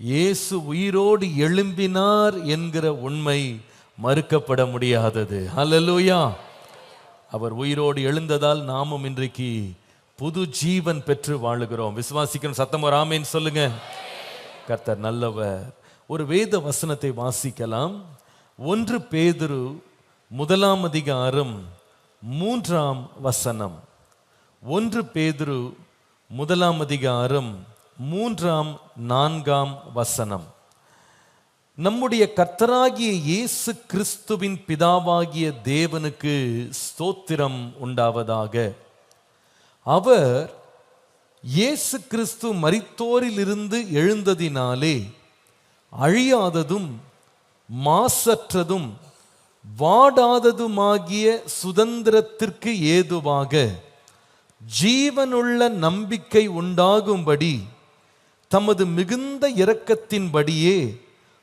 இயேசு உயிரோடு எழும்பினார் என்கிற உண்மை மறுக்கப்பட முடியாதது. ஹல்லேலூயா. அவர் உயிரோடு எழுந்ததால் நாமும் இன்றைக்கு புது ஜீவன் பெற்று வாழுகிறோம். விசுவாசிக்கணும். சத்தம் ஒரு ஆமேன் சொல்லுங்க. கர்த்தர் நல்லவர். ஒரு வேத வசனத்தை வாசிக்கலாம். 1 பேதுரு 1 அதிகாரம் 3 1 பேதுரு 1 அதிகாரம் 3-4 நம்முடைய கர்த்தராகிய இயேசு கிறிஸ்துவின் பிதாவாகிய தேவனுக்கு ஸ்தோத்திரம் உண்டாவதாக. அவர் இயேசு கிறிஸ்து மரித்தோரிலிருந்து எழுந்ததினாலே அழியாததும் மாசற்றதும் வாடாததுமாகிய சுதந்திரத்திற்கு ஏதுவாக ஜீவனுள்ள நம்பிக்கை உண்டாகும்படி தமது மிகுந்த இரக்கத்தின்படியே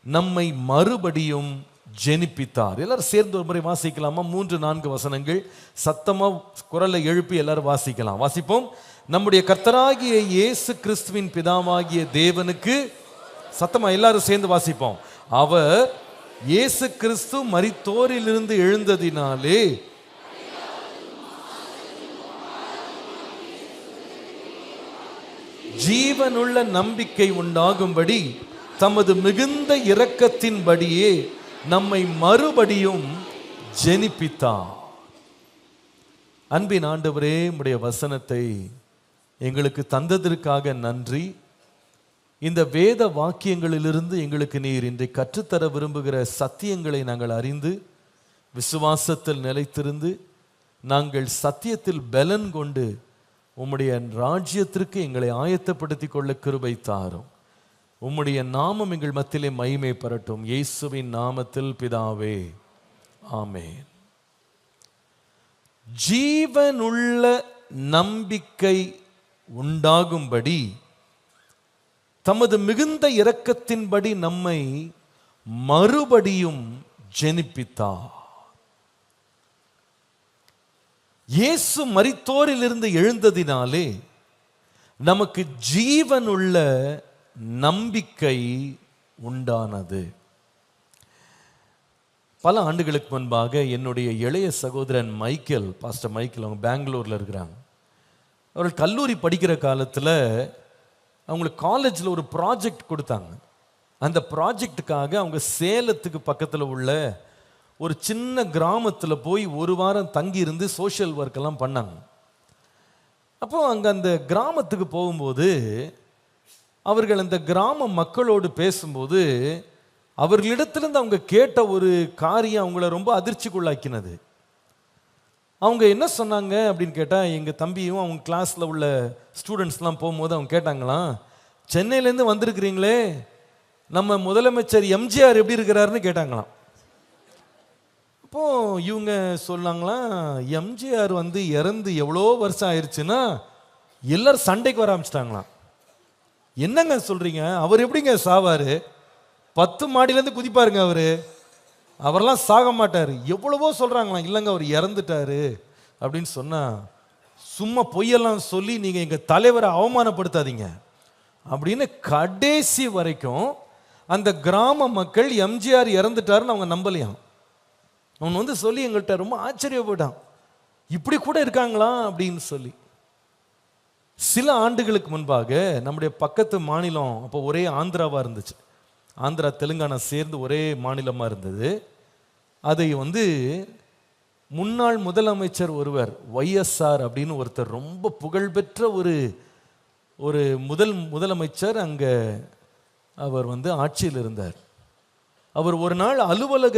நம்மை மறுபடியும் ஜெனிப்பித்தார். எல்லாரும் சேர்ந்து ஒரு முறை வாசிக்கலாமா? 3-4 வசனங்கள் சத்தமா குரலை எழுப்பி எல்லாரும் வாசிக்கலாம். வாசிப்போம். நம்முடைய கர்த்தராகிய இயேசு கிறிஸ்துவின் பிதாவாகிய தேவனுக்கு, சத்தமா எல்லாரும் சேர்ந்து வாசிப்போம். அவர் இயேசு கிறிஸ்து மரித்தோரிலிருந்து எழுந்ததினாலே ஜீவனுள்ள நம்பிக்கை உண்டாகும்படி தமது மிகுந்த இரக்கத்தின்படியே நம்மை மறுபடியும் ஜெனிப்பித்தார். அன்பின் ஆண்டவரே, உம்முடைய வசனத்தை எங்களுக்கு தந்ததற்காக நன்றி. இந்த வேத வாக்கியங்களிலிருந்து எங்களுக்கு நீர் இன்றை கற்றுத்தர விரும்புகிற சத்தியங்களை நாங்கள் அறிந்து விசுவாசத்தில் நிலைத்திருந்து நாங்கள் சத்தியத்தில் பலன் கொண்டு உம்முடைய ராஜ்யத்திற்கு எங்களை ஆயத்தப்படுத்திக் கொள்ள கிருபை தாரும். உம்முடைய நாமம் எங்கள் மத்தியிலே மகிமை பெறட்டும். இயேசுவின் நாமத்தில் பிதாவே, ஆமென். ஜீவனுள்ள நம்பிக்கை உண்டாகும்படி தமது மிகுந்த இரக்கத்தின்படி நம்மை மறுபடியும் ஜெனிப்பித்தார். இயேசு மரித்தோரிலிருந்து எழுந்ததினாலே நமக்கு ஜீவனுள்ள நம்பிக்கை உண்டானது. பல ஆண்டுகளுக்கு முன்பாக என்னுடைய இளைய சகோதரன் மைக்கேல், பாஸ்டர் மைக்கேல், அவங்க பெங்களூர்ல இருக்கிறாங்க. அவர்கள் கல்லூரி படிக்கிற காலத்தில் அவங்களுக்கு காலேஜில் ஒரு ப்ராஜெக்ட் கொடுத்தாங்க. அந்த ப்ராஜெக்டுக்காக அவங்க சேலத்துக்கு பக்கத்தில் உள்ள ஒரு சின்ன கிராமத்தில் போய் 1 வாரம் தங்கி இருந்து சோஷியல் ஒர்க்கெல்லாம் பண்ணாங்க. அப்போ அங்கே அந்த கிராமத்துக்கு போகும்போது அவர்கள் அந்த கிராம மக்களோடு பேசும்போது அவர்களிடத்திலிருந்து அவங்க கேட்ட ஒரு காரியம் அவங்கள ரொம்ப அதிர்ச்சிக்குள்ளாக்கினது. அவங்க என்ன சொன்னாங்க அப்படின்னு கேட்டால், எங்கள் தம்பியும் அவங்க கிளாஸில் உள்ள ஸ்டூடெண்ட்ஸ்லாம் போகும்போது அவங்க கேட்டாங்களாம், சென்னையிலேருந்து வந்திருக்கிறீங்களே, நம்ம முதலமைச்சர் எம்ஜிஆர் எப்படி இருக்கிறாருன்னு கேட்டாங்களாம். அப்போது இவங்க சொன்னாங்களாம், எம்ஜிஆர் இறந்து எவ்வளோ வருஷம் ஆயிடுச்சுன்னா எல்லாரும் சண்டைக்கு வர ஆரம்பிச்சிட்டாங்களாம். என்னங்க சொல்கிறீங்க, அவர் எப்படிங்க சாவார்? 10 மாடியிலேருந்து குதிப்பாருங்க அவரெல்லாம் சாக மாட்டார். எவ்வளவோ சொல்கிறாங்களாம். இல்லைங்க, அவர் இறந்துட்டாரு அப்படின்னு சொன்னால், சும்மா பொய்யெல்லாம் சொல்லி நீங்கள் எங்கள் தலைவரை அவமானப்படுத்தாதீங்க அப்படின்னு கடைசி வரைக்கும் அந்த கிராம மக்கள் எம்ஜிஆர் இறந்துட்டாருன்னு அவங்க நம்பலையாம். அவன் சொல்லி எங்கள்கிட்ட ரொம்ப ஆச்சரியப்பட்டான், இப்படி கூட இருக்காங்களா அப்படின்னு சொல்லி. சில ஆண்டுகளுக்கு முன்பாக நம்முடைய பக்கத்து மாநிலம், அப்போ ஒரே ஆந்திராவாக இருந்துச்சு, ஆந்திரா தெலுங்கானா சேர்ந்து ஒரே மாநிலமாக இருந்தது. அதை முன்னாள் முதலமைச்சர் ஒருவர், YSR அப்படின்னு ஒருத்தர், ரொம்ப புகழ்பெற்ற ஒரு முதலமைச்சர் அங்கே அவர் ஆட்சியில் இருந்தார். அவர் ஒரு நாள் அலுவலக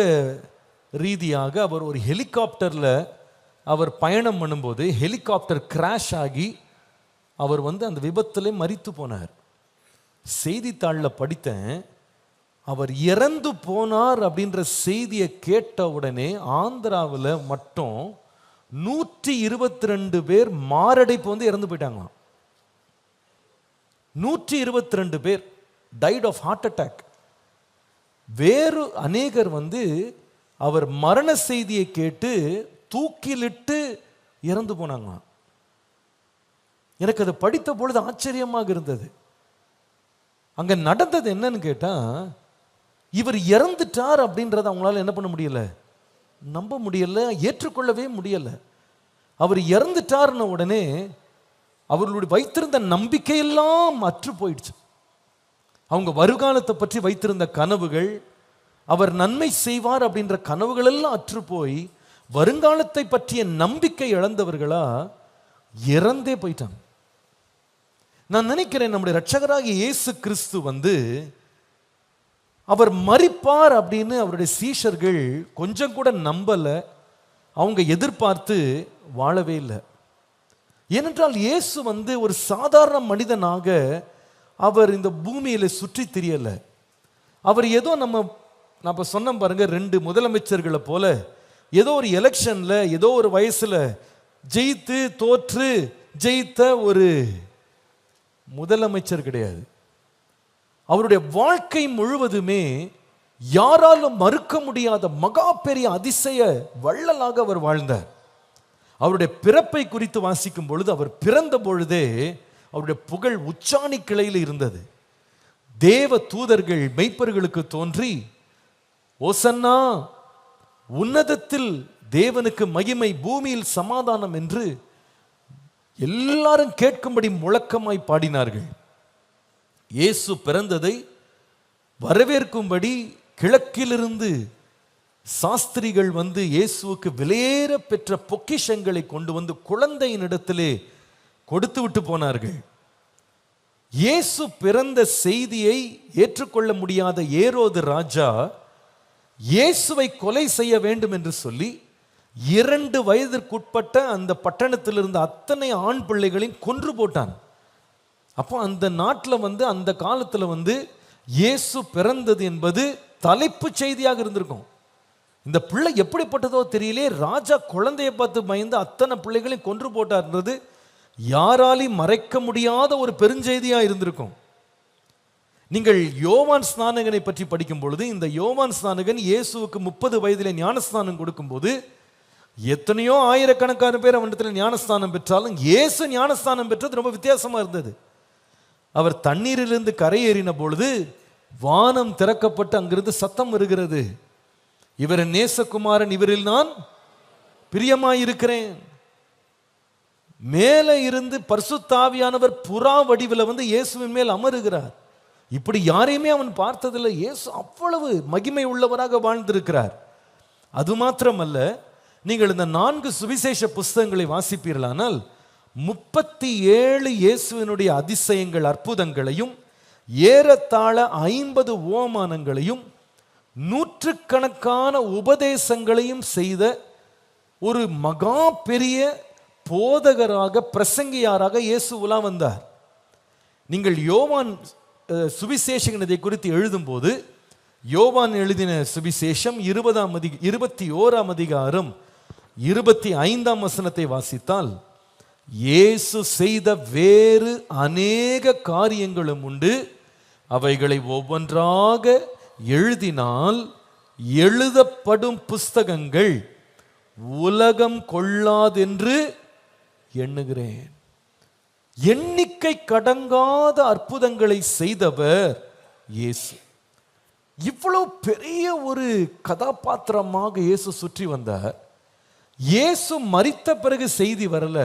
ரீதியாக அவர் ஒரு ஹெலிகாப்டரில் அவர் பயணம் பண்ணும்போது ஹெலிகாப்டர் கிராஷ் ஆகி அவர் அந்த விபத்திலே மரித்து போனார். செய்தித்தாளில் படித்தேன், அவர் இறந்து போனார் அப்படின்ற செய்தியை கேட்ட உடனே ஆந்திராவில் மட்டும் 122 பேர் மாரடைப்பு இறந்து போயிட்டாங்களாம். 122 பேர் டைட் ஆஃப் ஹார்ட் அட்டாக். வேறு அநேகர் அவர் மரண செய்தியை கேட்டு தூக்கிலிட்டு இறந்து போனாங்களாம். எனக்கு அதை படித்த பொழுது ஆச்சரியமாக இருந்தது. அங்க நடந்தது என்னன்னு கேட்டா, இவர் இறந்துட்டார் அப்படின்றத அவங்களால என்ன பண்ண முடியல, நம்ப முடியல, ஏற்றுக்கொள்ளவே முடியல. அவர் இறந்துட்டார்ன உடனே அவர்களுடைய வைத்திருந்த நம்பிக்கையெல்லாம் அற்று போயிடுச்சு. அவங்க வருகாலத்தை பற்றி வைத்திருந்த கனவுகள், அவர் நன்மை செய்வார் அப்படின்ற கனவுகள் எல்லாம் அற்று போய் வருங்காலத்தை பற்றிய நம்பிக்கை இழந்தவர்களா இறந்தே போயிட்டாங்க. நான் நினைக்கிறேன் நம்முடைய இரட்சகராகிய இயேசு கிறிஸ்து அவர் மரிப்பார் அப்படின்னு அவருடைய சீஷர்கள் கொஞ்சம் கூட நம்பல, அவங்க எதிர்பார்த்து வாழவே இல்லை. ஏனென்றால் இயேசு ஒரு சாதாரண மனிதனாக அவர் இந்த பூமியில சுற்றி திரியல. அவர் ஏதோ நம்ம சொன்ன பாருங்க, 2 முதலமைச்சர்களை போல ஏதோ ஒரு எலெக்ஷன்ல ஏதோ ஒரு வயசுல ஜெயித்து தோற்று ஜெயித்த ஒரு முதலமைச்சர் கிடையாது. அவருடைய வாழ்க்கை முழுவதுமே யாராலும் மறுக்க முடியாத மகா பெரிய அதிசய வள்ளலாக அவர் வாழ்ந்தார். அவருடைய பிறப்பை குறித்து வாசிக்கும் பொழுது, அவர் பிறந்த பொழுதே அவருடைய புகழ் உச்சாணி கிளையில் இருந்தது. தேவ தூதர்கள் மெய்ப்பர்களுக்கு தோன்றி, ஓசன்னா, உன்னதத்தில் தேவனுக்கு மகிமை, பூமியில் சமாதானம் என்று எல்லாரும் கேட்கும்படி முழக்கமாய் பாடினார்கள். இயேசு பிறந்ததை வரவேற்கும்படி கிழக்கிலிருந்து சாஸ்திரிகள் இயேசுவுக்கு விலையேற பெற்ற பொக்கிஷங்களை கொண்டு குழந்தையின் இடத்திலே கொடுத்து விட்டு போனார்கள். இயேசு பிறந்த செய்தியை ஏற்றுக்கொள்ள முடியாத ஏரோது ராஜா இயேசுவை கொலை செய்ய வேண்டும் என்று சொல்லி 2 வயதிற்குட்பட்ட அந்த பட்டணத்தில் இருந்த அத்தனை ஆண் பிள்ளைகளையும் கொன்று போட்டான். அப்போ அந்த நாட்டில் அந்த காலத்தில் இயேசு பிறந்தது என்பது தலைப்பு செய்தியாக இருந்திருக்கும். இந்த பிள்ளை எப்படிப்பட்டதோ தெரியலே, ராஜா குழந்தையை பார்த்து பயந்து அத்தனை பிள்ளைகளையும் கொன்று போட்டார்ன்றது யாராலையும் மறைக்க முடியாத ஒரு பெருஞ்செய்தியா இருந்திருக்கும். நீங்கள் யோவான் ஸ்நானகனை பற்றி படிக்கும் பொழுது, இந்த யோவான் ஸ்நானகன் இயேசுவுக்கு 30 வயதிலே ஞானஸ்நானம் கொடுக்கும்போது எத்தனையோ ஆயிரக்கணக்கான பேர் அவனிடத்தில் ஞானஸ்தானம் பெற்றாலும் இயேசு ஞானஸ்தானம் பெற்றது ரொம்ப வித்தியாசமா இருந்தது. அவர் தண்ணீரிலிருந்து கரையேறின பொழுது வானம் திறக்கப்பட்டு அங்கிருந்து சத்தம் வருகிறது, இவர் நேசகுமாரன், இவரில் நான் பிரியமாயிருக்கிறேன். மேலே இருந்து பரிசுத்த ஆவியானவர் புறா வடிவில் இயேசுவின் மேல் அமருகிறார். இப்படி யாரையுமே அவன் பார்த்ததில்லை. இயேசு அவ்வளவு மகிமை உள்ளவராக வாழ்ந்திருக்கிறார். அது மாத்திரமல்ல, நீங்கள் இந்த 4 சுவிசேஷ புஸ்தகங்களை வாசிப்பீர்களானால் 37 இயேசுவினுடைய அதிசயங்கள், அற்புதங்களையும் ஏறத்தாழ 50 உவமானங்களையும் 100கணக்கான உபதேசங்களையும் செய்த ஒரு மகா பெரிய போதகராக, பிரசங்கியாராக இயேசு உலா வந்தார். நீங்கள் யோவான் சுவிசேஷத்தை குறித்து எழுதும்போது, யோவான் எழுதின சுவிசேஷம் 21ஆம் அதிகாரம் 25ஆம் வசனத்தை வாசித்தால், இயேசு செய்த வேறு அநேக காரியங்களும் உண்டு, அவைகளை ஒவ்வொன்றாக எழுதினால் எழுதப்படும் புஸ்தகங்கள் உலகம் கொள்ளாதென்று எண்ணுகிறேன். எண்ணிக்கை கடங்காத அற்புதங்களை செய்தவர் இயேசு. இவ்வளவு பெரிய ஒரு கதாபாத்திரமாக இயேசு சுற்றி வந்தார். இயேசு மரித்த பிறகு செய்தி வரல,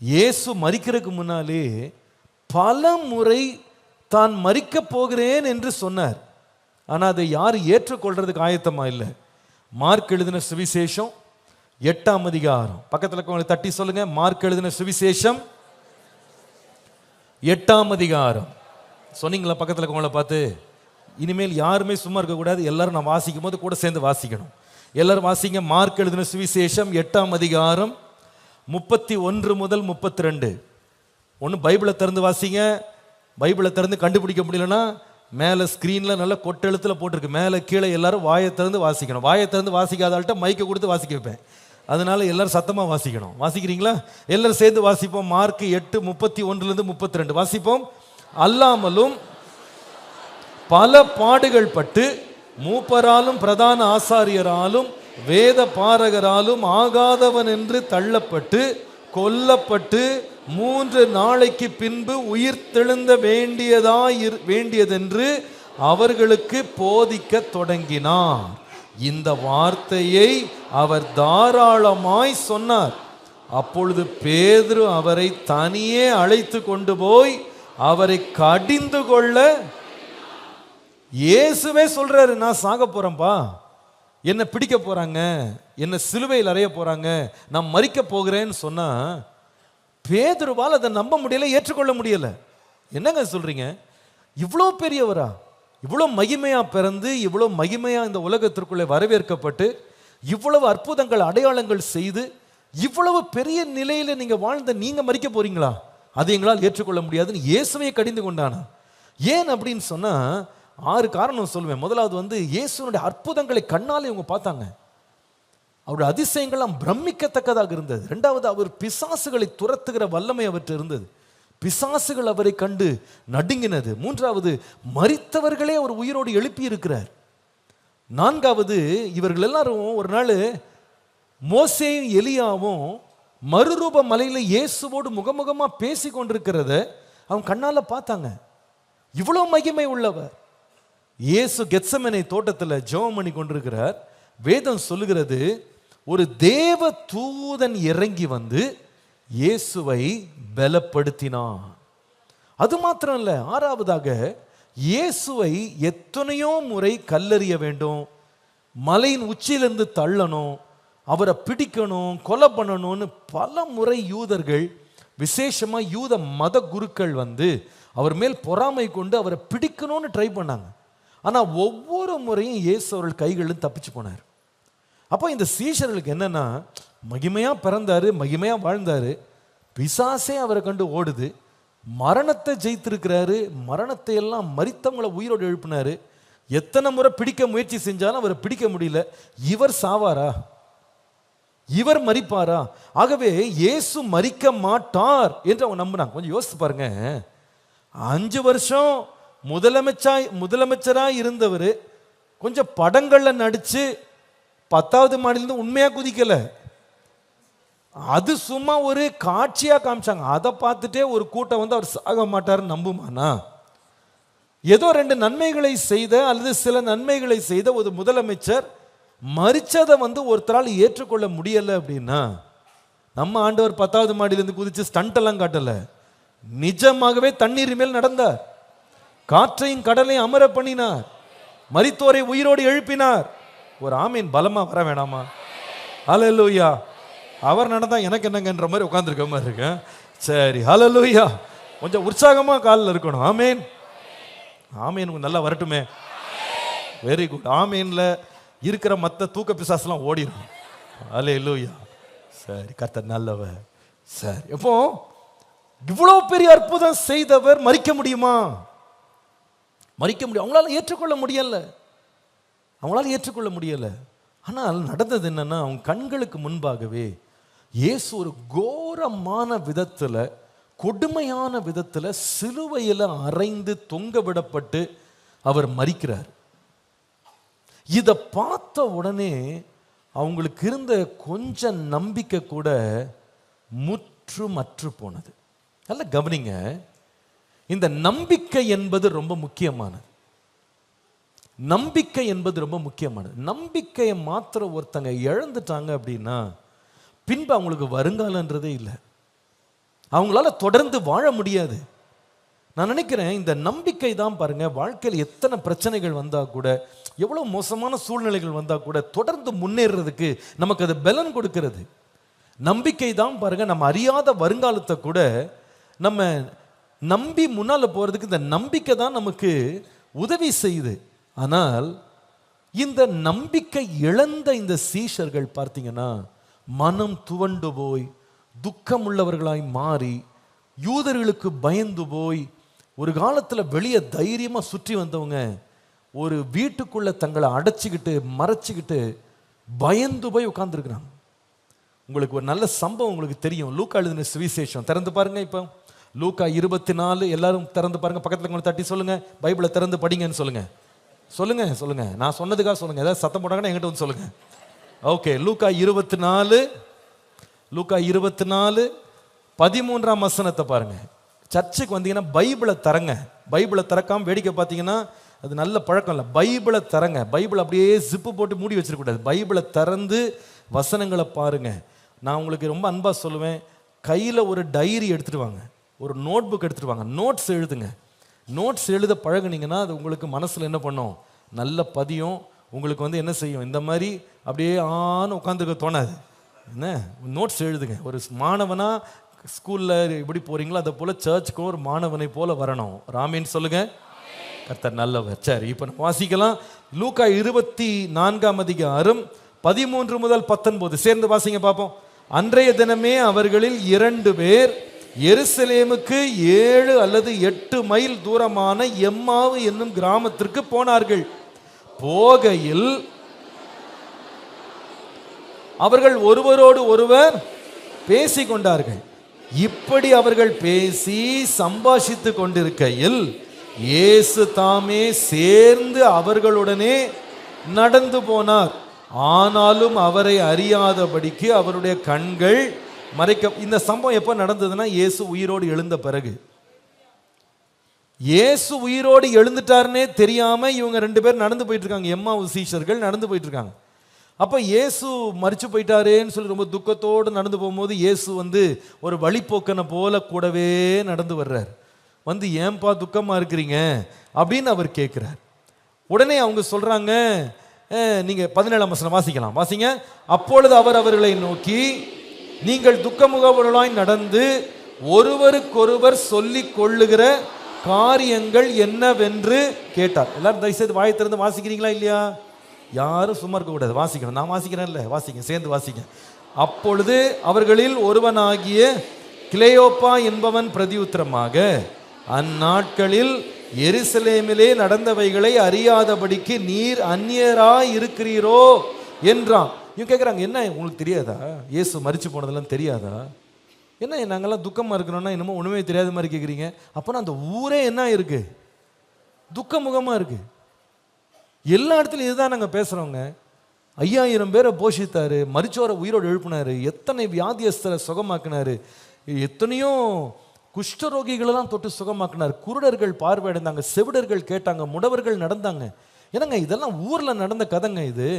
இயேசு மரிக்கிறதுக்கு முன்னாலே பல முறை தான் மரிக்க போகிறேன் என்று சொன்னார். ஆனால் அதை யார் ஏற்றுக்கொள்றதுக்கு ஆயத்தமா இல்லை. மார்க் எழுதின சுவிசேஷம் 8ஆம் அதிகாரம், பக்கத்தில் இருக்கவங்களை தட்டி சொல்லுங்க, மார்க் எழுதின சுவிசேஷம் 8ஆம் அதிகாரம். சொன்னீங்களா பக்கத்தில் இருக்கவங்களை பார்த்து? இனிமேல் யாருமே சும்மா இருக்கக்கூடாது, எல்லாரும் நான் வாசிக்கும் போது கூட சேர்ந்து வாசிக்கணும். எல்லாரும் வாசிங்க. மார்க் எழுதின சுவிசேஷம் 8ஆம் அதிகாரம் 31 முதல் 32. ஒன்று பைபிளை திறந்து வாசிங்க. பைபிளை திறந்து கண்டுபிடிக்க முடியலன்னா மேலே ஸ்க்ரீனில் நல்ல கொட்டெழுத்தில் போட்டிருக்கு, மேலே கீழே எல்லாரும் வாயை திறந்து வாசிக்கணும். வாயை திறந்து வாசிக்காதால்கிட்ட மைக்கை கொடுத்து வாசிக்க வைப்பேன். அதனால எல்லாரும் சத்தமாக வாசிக்கணும். வாசிக்கிறீங்களா? எல்லாரும் சேர்ந்து வாசிப்போம். மார்க் 8:31 32 வாசிப்போம். அல்லாமலும் பல பாடுகள் பட்டு மூப்பராலும் பிரதான ஆசாரியராலும் வேத பாரகராலும் ஆகாதவன் என்று தள்ளப்பட்டு கொல்லப்பட்டு 3 நாளைக்கு பின்பு உயிர் தெழுந்த வேண்டியதென்று அவர்களுக்கு போதிக்க தொடங்கினார். இந்த வார்த்தையை அவர் தாராளமாய் சொன்னார். அப்பொழுது பேதுரு அவரை தனியே அழைத்து கொண்டு போய் அவரை கடிந்து கொள்ள, இயேசுவே சொல்றாரு, நான் சாக போறேன்பா, என்ன பிடிக்க போறாங்க, என்ன சிலுவையில் அறைய போறாங்க, நான் மரிக்க போகிறேன்னு சொன்னா பேதுருவால் அதை நம்ப முடியல, ஏற்றுக்கொள்ள முடியல. என்னங்க சொல்றீங்க? இவ்வளோ பெரியவரா, இவ்வளோ மகிமையா பிறந்து, இவ்வளோ மகிமையா இந்த உலகத்திற்குள்ளே வரவேற்கப்பட்டு, இவ்வளவு அற்புதங்கள் அடையாளங்கள் செய்து, இவ்வளவு பெரிய நிலையில நீங்க வாழ்ந்த நீங்க மரிக்க போறீங்களா? அது எங்களால் ஏற்றுக்கொள்ள முடியாதுன்னு இயேசுவை கடிந்து கொண்டானா. ஏன் அப்படின்னு சொன்னா 6 காரணம் சொல்லுவேன். முதலாவது இயேசுனுடைய அற்புதங்களை கண்ணாலே இவங்க பார்த்தாங்க. அவருடைய அதிசயங்கள்லாம் பிரமிக்கத்தக்கதாக இருந்தது. இரண்டாவது, அவர் பிசாசுகளை துரத்துகிற வல்லமை அவற்றை இருந்தது. பிசாசுகள் அவரை கண்டு நடுங்கினது. மூன்றாவது, மரித்தவர்களே அவர் உயிரோடு எழுப்பி இருக்கிறார். நான்காவது, இவர்கள் எல்லாரும் ஒரு நாள் மோசேயும் எலியாவும் மறுரூப மலையில இயேசுவோடு முகமுகமா பேசி கொண்டிருக்கிறத அவங்க கண்ணால பார்த்தாங்க. இவ்வளவு மகிமை உள்ளவர். இயேசு கெத்செமனே தோட்டத்தில் ஜெபம் பண்ணி கொண்டிருக்கிறார். வேதம் சொல்லுகிறது, ஒரு தேவ தூதன் இறங்கி வந்து இயேசுவை பலப்படுத்தினான். அது மாத்திரம் இல்ல, ஆறாவதாக இயேசுவை எத்தனையோ முறை கல்லெறிய வேண்டும், மலையின் உச்சியிலிருந்து தள்ளணும், அவரை பிடிக்கணும், கொலை பண்ணணும்னு பல முறை யூதர்கள், விசேஷமா யூத மத குருக்கள் அவர் மேல் பொறாமை கொண்டு அவரை பிடிக்கணும்னு ட்ரை பண்ணாங்க. ஆனா ஒவ்வொரு முறையும் இயேசு அவர்கள் கைகளில் தப்பிச்சு போனார். அப்போ இந்த சீஷர்களுக்கு என்னன்னா, மகிமையா பிறந்தாரு, மகிமையா வாழ்ந்தாரு, பிசாசே அவரை கண்டு ஓடுது, மரணத்தை ஜெயித்திருக்கிறாரு, மரணத்தை எல்லாம் மரித்தவங்களை உயிரோடு எழுப்பினாரு, எத்தனை முறை பிடிக்க முயற்சி செஞ்சாலும் அவரை பிடிக்க முடியல, இவர் சாவாரா, இவர் மரிப்பாரா? ஆகவே இயேசு மரிக்க மாட்டார் என்று அவங்க நம்பினாங்க. கொஞ்சம் யோசித்து பாருங்க, 5 வருஷம் முதலமைச்சரா இருந்தவர் கொஞ்சம் படங்கள்ல நடிச்சு 10வது மாடியிலிருந்து உண்மையா குதிக்கல, அது சும்மா ஒரு காட்சியா காமிச்சாங்க. அதை பார்த்துட்டே ஒரு கூட்டம் அவர் சாக மாட்டாருன்னு நம்புமானா? ஏதோ 2 நன்மைகளை செய்த அல்லது சில நன்மைகளை செய்த ஒரு முதலமைச்சர் மரிச்சதை ஒருத்தரால் ஏற்றுக்கொள்ள முடியல அப்படின்னா, நம்ம ஆண்டவர் 10வது மாடியிலிருந்து குதிச்சு ஸ்டண்ட் எல்லாம் காட்டல, நிஜமாகவே தண்ணீர் மேல் நடந்தார், காற்றையும் கடலையும் அமர பண்ணினார், மரித்தோரை உயிரோடு எழுப்பினார். ஒரு ஆமீன் பலமா வர வேணாமா? ஹல்லேலூயா. அவர் நடந்தா எனக்கு என்னங்கன்ற மாதிரி உட்கார்ந்துருக்க மாதிரி இருக்கு. சரி, ஹல்லேலூயா. கொஞ்சம் உற்சாகமா காலில் இருக்கணும். ஆமீன் ஆமீன். நல்லா வரட்டுமே. Very good. ஆமீன்ல இருக்கிற மற்ற தூக்க பிசாசுலாம் ஓடிடும். ஹல்லேலூயா. சரி, கர்த்தர் நல்லவர். சரி, இப்போ இவ்வளவு பெரிய அற்புதம் செய்தவர் மரிக்க முடியுமா? மரிக்க முடியும். அவங்களால ஏற்றுக்கொள்ள முடியல, அவங்களால ஏற்றுக்கொள்ள முடியல. ஆனால் நடந்தது என்னன்னா, அவங்க கண்களுக்கு முன்பாகவே இயேசு ஒரு கோரமான விதத்துல, கொடுமையான விதத்துல சிலுவையில அறைந்து தொங்க விடப்பட்டு அவர் மரிக்கிறார். இதை பார்த்த உடனே அவங்களுக்கு இருந்த கொஞ்சம் நம்பிக்கை கூட முற்றுமற்று போனது. நல்லா கவனிங்க, இந்த நம்பிக்கை என்பது ரொம்ப முக்கியமானது. நம்பிக்கை என்பது ரொம்ப முக்கியமானது. நம்பிக்கையை மாத்திர ஒருத்தங்க இழந்துட்டாங்க அப்படின்னா பின்பு அவங்களுக்கு வருங்காலன்றதே இல்லை, அவங்களால தொடர்ந்து வாழ முடியாது. நான் நினைக்கிறேன் இந்த நம்பிக்கை தான் பாருங்க, வாழ்க்கையில் எத்தனை பிரச்சனைகள் வந்தா கூட, எவ்வளவு மோசமான சூழ்நிலைகள் வந்தா கூட தொடர்ந்து முன்னேறதுக்கு நமக்கு அது பலன் கொடுக்கிறது. நம்பிக்கை தான் பாருங்க, நம்ம அறியாத வருங்காலத்தை கூட நம்ம நம்பி முன்னால போறதுக்கு இந்த நம்பிக்கை தான் நமக்கு உதவி செய்யுது. ஆனால் இந்த நம்பிக்கை இழந்த இந்த சீஷர்கள் பார்த்தீங்கன்னா மனம் துவண்டு போய் துக்கம் உள்ளவர்களாய் மாறி, யூதர்களுக்கு பயந்து போய், ஒரு காலத்தில் வெளியே தைரியமா சுற்றி வந்தவங்க ஒரு வீட்டுக்குள்ள தங்களை அடைச்சிக்கிட்டு மறைச்சிக்கிட்டு பயந்து போய் உட்கார்ந்துருக்கிறாங்க. உங்களுக்கு ஒரு நல்ல சம்பவம் உங்களுக்கு தெரியும். லூக்கா எழுதின சுவிசேஷம் திறந்து பாருங்க. இப்போ லூக்கா 24 எல்லாரும் திறந்து பாருங்க. பக்கத்தில் கொஞ்சம் தட்டி சொல்லுங்க, பைபிளை திறந்து படிங்கன்னு சொல்லுங்க. சொல்லுங்க சொல்லுங்க, நான் சொன்னதுக்காக சொல்லுங்க. ஏதாவது சத்தம் போட்டாங்கன்னா என்கிட்ட வந்து சொல்லுங்க. ஓகே, லூக்கா 24 13ஆம் வசனத்தை பாருங்க. சர்ச்சுக்கு வந்தீங்கன்னா பைபிளை தரங்க. பைபிளை திறக்காம வேடிக்கை பார்த்தீங்கன்னா அது நல்ல பழக்கம் இல்லை. பைபிளை தரங்க. பைபிள் அப்படியே ஜிப்பு போட்டு மூடி வச்சிருக்கூடாது. பைபிளை திறந்து வசனங்களை பாருங்க. நான் உங்களுக்கு ரொம்ப அன்பா சொல்லுவேன், கையில் ஒரு டைரி எடுத்துட்டு வாங்க, ஒரு நோட் புக் எடுத்துட்டு வாங்க, நோட்ஸ் எழுதுங்க. நோட்ஸ் எழுத பழகுனீங்கன்னா அது உங்களுக்கு மனசில் என்ன பண்ணும், நல்ல பதியும். உங்களுக்கு வந்து என்ன செய்யும், இந்த மாதிரி அப்படியே ஆன்னு உட்காந்துருக்க தோணாது. என்ன, நோட்ஸ் எழுதுங்க. ஒரு மாணவனா ஸ்கூலில் எப்படி போறீங்களோ அதை போல் சர்ச்சுக்கும் ஒரு மாணவனை போல வரணும். ராமேன்னு சொல்லுங்க. கர்த்தர் நல்லவர். சரி, இப்போ நம்ம வாசிக்கலாம். லூக்கா 24ஆம் அதிகாரம் 13 முதல் 19 சேர்ந்து வாசிங்க பார்ப்போம். அன்றைய தினமே அவர்களில் 2 பேர் எருசலேமுக்கு 7 அல்லது 8 மைல் தூரமான எம்மாவு என்னும் கிராமத்திற்கு போனார்கள். போகையில் அவர்கள் ஒருவரோடு ஒருவர் பேசிக்கொண்டார்கள். இப்படி அவர்கள் பேசி சம்பாஷித்து கொண்டிருக்கையில் இயேசு தாமே சேர்ந்து அவர்களுடனே நடந்து போனார். ஆனாலும் அவரை அறியாதபடிக்கு அவருடைய கண்கள் மறைக்க. இந்த சம்பவம் எப்போ நடந்ததுன்னா, இயேசு உயிரோடு எழுந்த பிறகு. இயேசு உயிரோடு எழுந்துட்டாருன்னே தெரியாம இவங்க 2 பேர் நடந்து போயிட்டு இருக்காங்க. எம்மாவு சீஷர்கள் நடந்து போயிட்டு இருக்காங்க. அப்போ இயேசு மரிச்சு போயிட்டாரேன்னு சொல்லி ரொம்ப துக்கத்தோடு நடந்து போகும்போது இயேசு வந்து ஒரு வழிப்போக்கனை போல கூடவே நடந்து வர்றார். வந்து ஏன்பா துக்கமா இருக்கிறீங்க அப்படின்னு அவர் கேட்கிறார். உடனே அவங்க சொல்றாங்க, நீங்க 17ஆம் வசனம் வாசிக்கலாம், வாசிங்க. அப்பொழுது அவர் அவர்களை நோக்கி, நீங்கள் துக்கமுகவர்களாய் நடந்து ஒருவருக்கொருவர் சொல்லிக் கொள்ளுகிற காரியங்கள் என்னவென்று கேட்டார். எல்லாரும் தயவுசெய்து வாயை திறந்து வாசிக்கிறீங்களா இல்லையா? யாரும் சும்மா இருக்க கூடாது, வாசிக்கணும். நான் வாசிக்கிறேன்ல, வாசிங்க, சேர்ந்து வாசிங்க. அப்பொழுது அவர்களில் ஒருவனாகிய கிளேயோப்பா என்பவன் பிரதியுத்தரமாக, அந்நாட்களில் எருசலேமிலே நடந்தவைகளை அறியாதபடிக்கு நீர் அந்நியராய் இருக்கிறீரோ என்றான். இவங்க கேட்குறாங்க, என்ன உங்களுக்கு தெரியாதா, இயேசு மரிச்சு போனதெல்லாம் தெரியாதா? என்ன நாங்கள்லாம் துக்கமாக இருக்கிறோன்னா என்னமோ ஒன்றுமே தெரியாத மாதிரி கேட்குறீங்க. அப்போனா அந்த ஊரே என்ன இருக்கு, துக்கமுகமாக இருக்கு. எல்லா இடத்துலையும் இதுதான் நாங்கள் பேசுகிறோங்க. 5000 பேரை போஷித்தாரு, மரிச்சோரை உயிரோடு எழுப்பினாரு, எத்தனை வியாதியஸ்தரை சுகமாக்கினாரு, எத்தனையோ குஷ்டரோகிகளெல்லாம் தொட்டு சுகமாக்கினார், குருடர்கள் பார்வையடைந்தாங்க, செவிடர்கள் கேட்டாங்க, முடவர்கள் நடந்தாங்க. என்னங்க இதெல்லாம் ஊரில் நடந்த கதைங்க. இது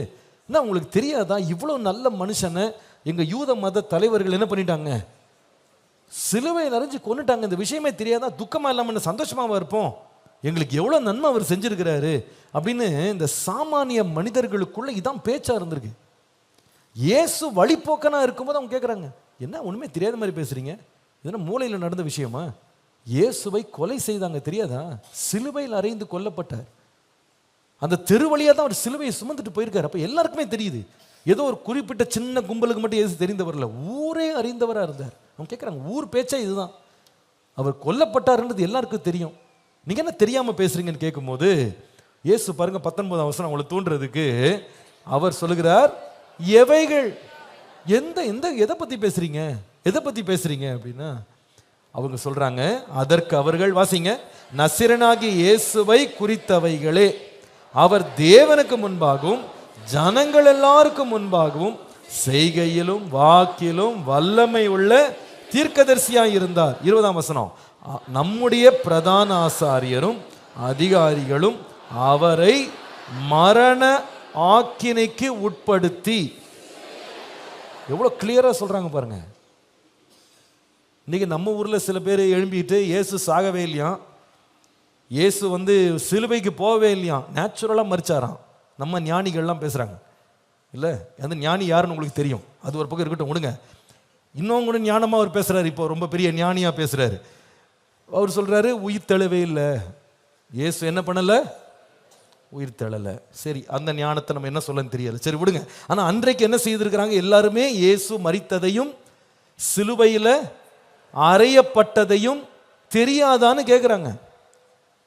என்ன உங்களுக்கு தெரியாதா? இவ்வளோ நல்ல மனுஷனை எங்கள் யூத மத தலைவர்கள் என்ன பண்ணிட்டாங்க, சிலுவையில் அரைஞ்சு கொண்டுட்டாங்க. இந்த விஷயமே தெரியாதா? துக்கமாக இல்லாமல் சந்தோஷமாக இருப்போம், எங்களுக்கு எவ்வளோ நன்மை அவர் செஞ்சிருக்கிறாரு அப்படின்னு இந்த சாமானிய மனிதர்களுக்குள்ள இதான் பேச்சா இருந்திருக்கு. இயேசு வழிப்போக்கனா இருக்கும்போது அவங்க கேட்குறாங்க, என்ன ஒன்றுமே தெரியாத மாதிரி பேசுறீங்க, இதென்ன மூளையில் நடந்த விஷயமா? இயேசுவை கொலை செய்தாங்க தெரியாதா? சிலுவையில் அறைந்து கொல்லப்பட்டார். அந்த தெரு வழியாக தான் அவர் சிலுவையை சுமந்துட்டு போயிருக்காரு. அப்போ எல்லாருக்குமே தெரியுது. ஏதோ ஒரு குறிப்பிட்ட சின்ன கும்பலுக்கு மட்டும் இயேசு தெரிந்தவர் இல்லை, ஊரே அறிந்தவராக இருந்தார். அவங்க கேட்குறாங்க, ஊர் பேச்சா இதுதான், அவர் கொல்லப்பட்டார்ன்றது எல்லாருக்கும் தெரியும், நீங்க என்ன தெரியாம பேசுறீங்கன்னு கேட்கும்போது இயேசு பாருங்க 19ஆம் வசனம் அவங்களை தூண்டுறதுக்கு அவர் சொல்லுகிறார், எவைகள் எதை பத்தி பேசுறீங்க, எதை பத்தி பேசுறீங்க அப்படின்னா அவங்க சொல்றாங்க, அதற்கு அவர்கள், வாசிங்க, நசரேயனாகிய இயேசுவை குறித்தவைகளே, அவர் தேவனுக்கு முன்பாகவும் ஜனங்கள் எல்லாருக்கும் முன்பாகவும் செய்கையிலும் வாக்கிலும் வல்லமை உள்ள தீர்க்கதரிசியாய் இருந்தார். 20ஆம் வசனம், நம்முடைய பிரதான ஆசாரியரும் அதிகாரிகளும் அவரை மரண ஆக்கினைக்கு உட்படுத்தி. எவ்வளவு கிளியரா சொல்றாங்க பாருங்க. இன்னைக்கு நம்ம ஊர்ல சில பேர் எழும்பிட்டு இயேசு சாகவே இல்லையா, இயேசு வந்து சிலுவைக்கு போகவே இல்லையா, நேச்சுரலா மரிச்சாராம். நம்ம ஞானிகள்லாம் பேசுறாங்க இல்லை, அந்த ஞானி யாருன்னு உங்களுக்கு தெரியும், அது ஒரு பக்கம் இருக்கட்டும், விடுங்க. இன்னும் கூட ஞானமாக அவர் பேசுறாரு, இப்போ ரொம்ப பெரிய ஞானியா பேசுறாரு. அவர் சொல்றாரு, உயிர் தெழவே இல்லை, இயேசு என்ன பண்ணல, உயிர் தெழல. சரி, அந்த ஞானத்தை நம்ம என்ன சொல்லன்னு தெரியல, சரி விடுங்க. ஆனா அன்றைக்கு என்ன செய்திருக்கிறாங்க, எல்லாருமே இயேசு மரித்ததையும் சிலுவையில் அறையப்பட்டதையும் தெரியாதான்னு கேட்குறாங்க.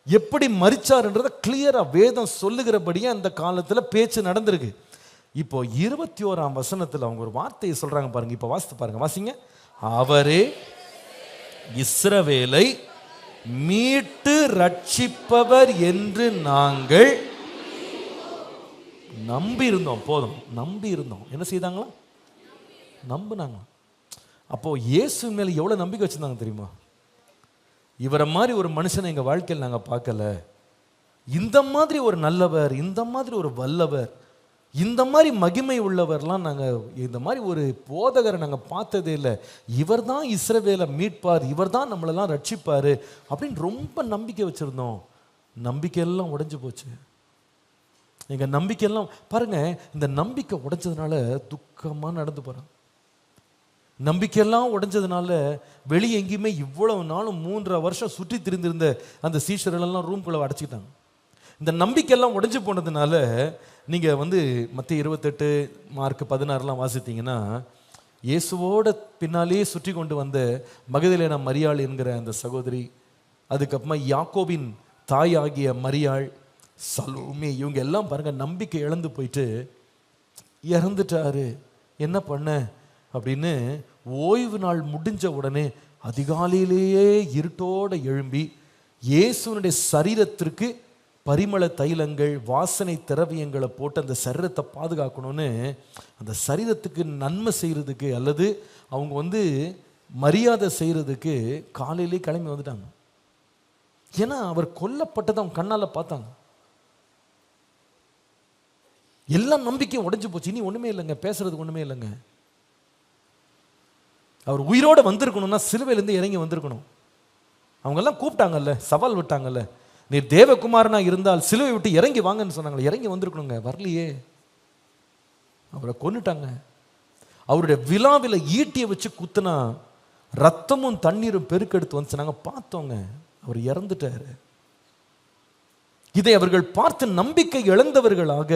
எப்படி மரிச்சாருன்றதை கிளியரா வேதம் சொல்லுகிறபடியே அந்த காலத்தில் பேச்சு நடந்திருக்கு. இப்போ 21ஆம் வசனத்தில் அவங்க ஒரு வார்த்தையை சொல்றாங்க பாருங்க. இப்போ வாசித்து பாருங்க, வாசிங்க. அவரே இஸ்ரவேலை மீட்டு ரட்சிப்பவர் என்று நாங்கள் நம்பி இருந்தோம். போதும், நம்பி இருந்தோம். என்ன செய்தாங்களா, நம்பினாங்க. அப்போ இயேசு மேல எவ்வளவு நம்பிக்கை வச்சிருந்தாங்க தெரியுமா? இவரை மாதிரி ஒரு மனுஷனை எங்க வாழ்க்கையில் நாங்க பார்க்கல, இந்த மாதிரி ஒரு நல்லவர், இந்த மாதிரி ஒரு வல்லவர், இந்த மாதிரி மகிமை உள்ளவர்லாம் நாங்கள், இந்த மாதிரி ஒரு போதகரை நாங்கள் பார்த்ததே இல்லை, இவர் தான் இஸ்ரவேலை மீட்பார், இவர் தான் நம்மளெல்லாம் ரட்சிப்பார் அப்படின்னு ரொம்ப நம்பிக்கை வச்சுருந்தோம். நம்பிக்கையெல்லாம் உடைஞ்சு போச்சு. எங்கள் நம்பிக்கையெல்லாம் பாருங்க, இந்த நம்பிக்கை உடைஞ்சதுனால துக்கமாக நடந்து போகிறாங்க. நம்பிக்கையெல்லாம் உடைஞ்சதுனால வெளியே எங்கேயுமே இவ்வளவு நாளும் 3.5 வருஷம் சுற்றி திரிந்திருந்த அந்த சீஷர்களெல்லாம் ரூம்குள்ளே அடைச்சிக்கிட்டாங்க. இந்த நம்பிக்கையெல்லாம் உடைஞ்சு போனதுனால நீங்கள் மத்திய 28 மார்க் 16 வாசித்தீங்கன்னா, இயேசுவோட பின்னாலே சுற்றி கொண்டு வந்த மகதலேனா மரியாள் என்கிற அந்த சகோதரி, அதுக்கப்புறமா யாக்கோபின் தாய் ஆகிய மரியாள், சலோமே, இவங்க எல்லாம் பாருங்க நம்பிக்கை இழந்து போயிட்டு இறந்துட்டாரு, என்ன பண்ண அப்படின்னு ஓய்வு நாள் முடிஞ்ச உடனே அதிகாலையிலேயே இருட்டோட எழும்பி இயேசுனுடைய சரீரத்திற்கு பரிமள தைலங்கள், வாசனை திரவியங்களை போட்டு அந்த சரீரத்தை பாதுகாக்கணும்னு, அந்த சரீரத்துக்கு நன்மை செய்யறதுக்கு அல்லது அவங்க மரியாதை செய்யறதுக்கு காலையிலே கிளம்பி வந்துட்டாங்க. ஏன்னா அவர் கொல்லப்பட்டதை அவங்க கண்ணால் பார்த்தாங்க. எல்லாம் நம்பிக்கையும் உடைஞ்சு போச்சு. இனி ஒண்ணுமே இல்லைங்க, பேசுறதுக்கு ஒண்ணுமே இல்லைங்க. அவர் உயிரோட வந்திருக்கணும்னா சிலுவையிலேருந்து இறங்கி வந்திருக்கணும். அவங்கெல்லாம் கூப்பிட்டாங்கல்ல, சவால் விட்டாங்கல்ல, நீர் தேவகுமாரனா இருந்தால் சிலுவை விட்டு இறங்கி வாங்கன்னு சொன்னாங்களே, இறங்கி வந்திருக்கணுங்க, வரலையே. அவரை கொன்னுட்டாங்க. அவருடைய விழாவில் ஈட்டியை வச்சு குத்துனா ரத்தமும் தண்ணீரும் பெருக்கெடுத்து வந்துச்சு, நாங்கள் பார்த்தோங்க. அவர் இறந்துட்டாரு. இதை அவர்கள் பார்த்து நம்பிக்கை இழந்தவர்களாக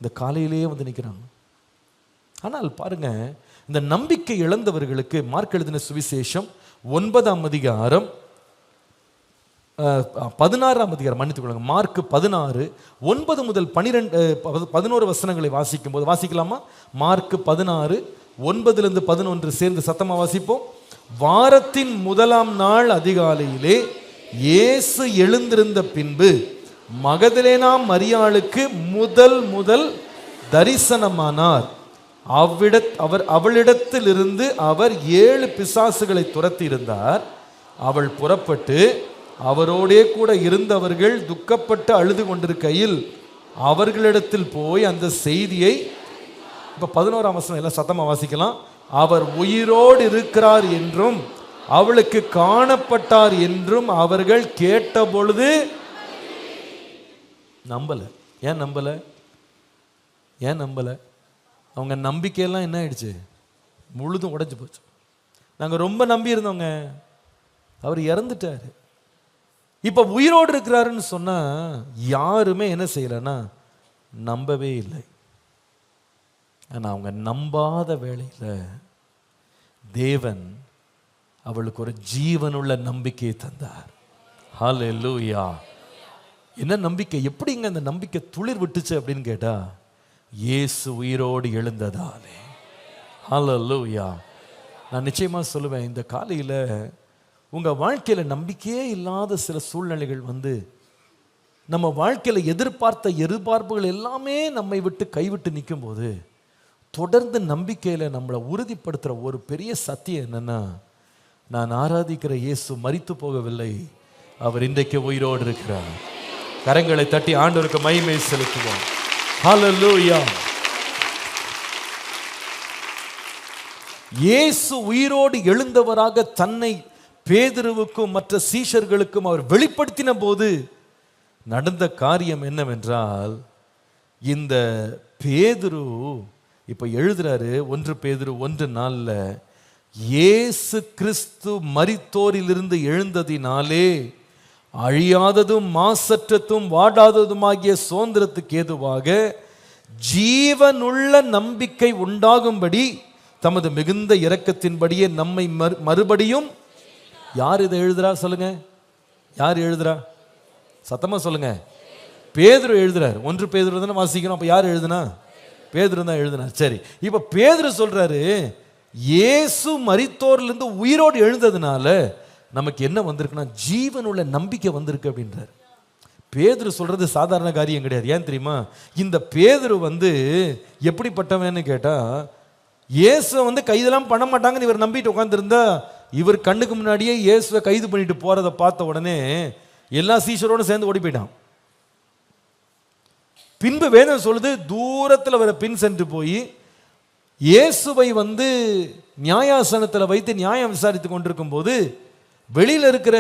இந்த காலையிலேயே நிற்கிறாங்க. ஆனால் பாருங்க, இந்த நம்பிக்கை இழந்தவர்களுக்கு மார்க் எழுதின சுவிசேஷம் 9ஆம் அதிகாரம் 16ஆம் அதிகாரம், மன்னித்துக் கொள்ளுங்க, மார்க் 16 9 முதல் 11 வசனங்களை வாசிக்கும் போது, வாசிக்கலாமா? மார்க் 16 9 11 சேர்ந்து சத்தமா வாசிப்போம். வாரத்தின் முதலாம் நாள் அதிகாலையிலே இயேசு எழுந்திருந்த பின்பு மகதலேனா மரியாளுக்கு முதல் தரிசனமானார். அவளிடத்திலிருந்து அவர் 7 பிசாசுகளை துரத்தி இருந்தார். அவள் புறப்பட்டு அவரோடே கூட இருந்தவர்கள் துக்கப்பட்டு அழுது கொண்டிருக்கையில் அவர்களிடத்தில் போய் அந்த செய்தியை, இப்ப 11ஆம் வசனம் எல்லாம் சத்தமா வாசிக்கலாம். அவர் உயிரோடு இருக்கிறார் என்றும் அவளுக்கு காணப்பட்டார் என்றும் அவர்கள் கேட்ட பொழுது நம்பல. ஏன் நம்பல? அவங்க நம்பிக்கையெல்லாம் என்ன ஆயிடுச்சு? முழுதும் உடைஞ்சு போச்சு. நாங்க ரொம்ப நம்பி இருந்தோங்க, அவர் இறந்துட்டாரு. இப்ப உயிரோடு இருக்கிறாருன்னு சொன்னா யாருமே என்ன செய்யலன்னா நம்பவே இல்லை. ஆனா அவங்க நம்பாத வேளையில தேவன் அவளுக்கு ஒரு ஜீவனுள்ள நம்பிக்கையை தந்தார். ஹல்லேலூயா. என்ன நம்பிக்கை? எப்படிங்க அந்த நம்பிக்கை துளிர் விட்டுச்சு அப்படின்னு கேட்டா, இயேசு உயிரோடு எழுந்ததாலே. ஹல்லேலூயா. நான் நிச்சயமா சொல்லுவேன், இந்த காலையில உங்க வாழ்க்கையில நம்பிக்கையே இல்லாத சில சூழ்நிலைகள் நம்ம வாழ்க்கையில எதிர்பார்ப்புகள் எல்லாமே நம்மை விட்டு கைவிட்டு நிற்கும் போது, தொடர்ந்து நம்பிக்கையில நம்மளை உறுதிப்படுத்துற ஒரு பெரிய சத்தியம் என்னன்னா, நான் ஆராதிக்கிற இயேசு மரித்து போகவில்லை, அவர் இன்றைக்கு உயிரோடு இருக்கிறார். கரங்களை தட்டி ஆண்டவருக்கு மகிமை செலுத்துவோம். ஹல்லேலூயா. இயேசு உயிரோடு எழுந்தவராக தன்னை பேதுருவுக்கும் மற்ற சீஷர்களுக்கும் அவர் வெளிப்படுத்தின போது நடந்த காரியம் என்னவென்றால், இந்த பேதுரு இப்ப எழுதுறாரு 1 பேதுரு 1:4, இயேசு கிறிஸ்து மரித்தோரிலிருந்து எழுந்ததினாலே அழியாததும் மாசற்றதும் வாடாததுமாகிய சுதந்திரத்துக்கு ஏதுவாக ஜீவனுள்ள நம்பிக்கை உண்டாகும்படி தமது மிகுந்த இரக்கத்தின்படியே நம்மை மறுபடியும், யார் இதை எழுதுறா சொல்லுங்க? யார் எழுதுறா? சத்தமா சொல்லுங்க. பேதுரு எழுதுறாரு. 1 பேதுரு தானே வாசிக்கணும். அப்ப யார் எழுதுனா? பேதுரு தான் எழுதுனார். சரி, இப்ப பேதுரு சொல்றாரு, இயேசு மரித்தோரிலிருந்து உயிரோடு எழுந்ததுனால நமக்கு என்ன வந்திருக்குன்னா ஜீவனுள்ள நம்பிக்கை வந்திருக்கு அப்படின்றார். பேதுரு சொல்றது சாதாரண காரியம் கிடையாது. ஏன் தெரியுமா? இந்த பேதுரு எப்படிப்பட்டவன்னு கேட்டா, இயேசுவை வந்து கைதெல்லாம் பண்ண மாட்டாங்கன்னு இவர் நம்பிட்டு உட்காந்துருந்தா, இவர் கண்ணுக்கு முன்னாடியே இயேசுவை கைது பண்ணிட்டு போறதை பார்த்த உடனே எல்லா சீஷரோடு சேர்ந்து ஓடி போயிட்டான். பின்பு வேதம் சொல்லுது, தூரத்தில் வர பின் சென்று போய் இயேசுவை வந்து நியாயாசனத்தில் வைத்து நியாயம் விசாரித்து கொண்டிருக்கும் போது வெளியில இருக்கிற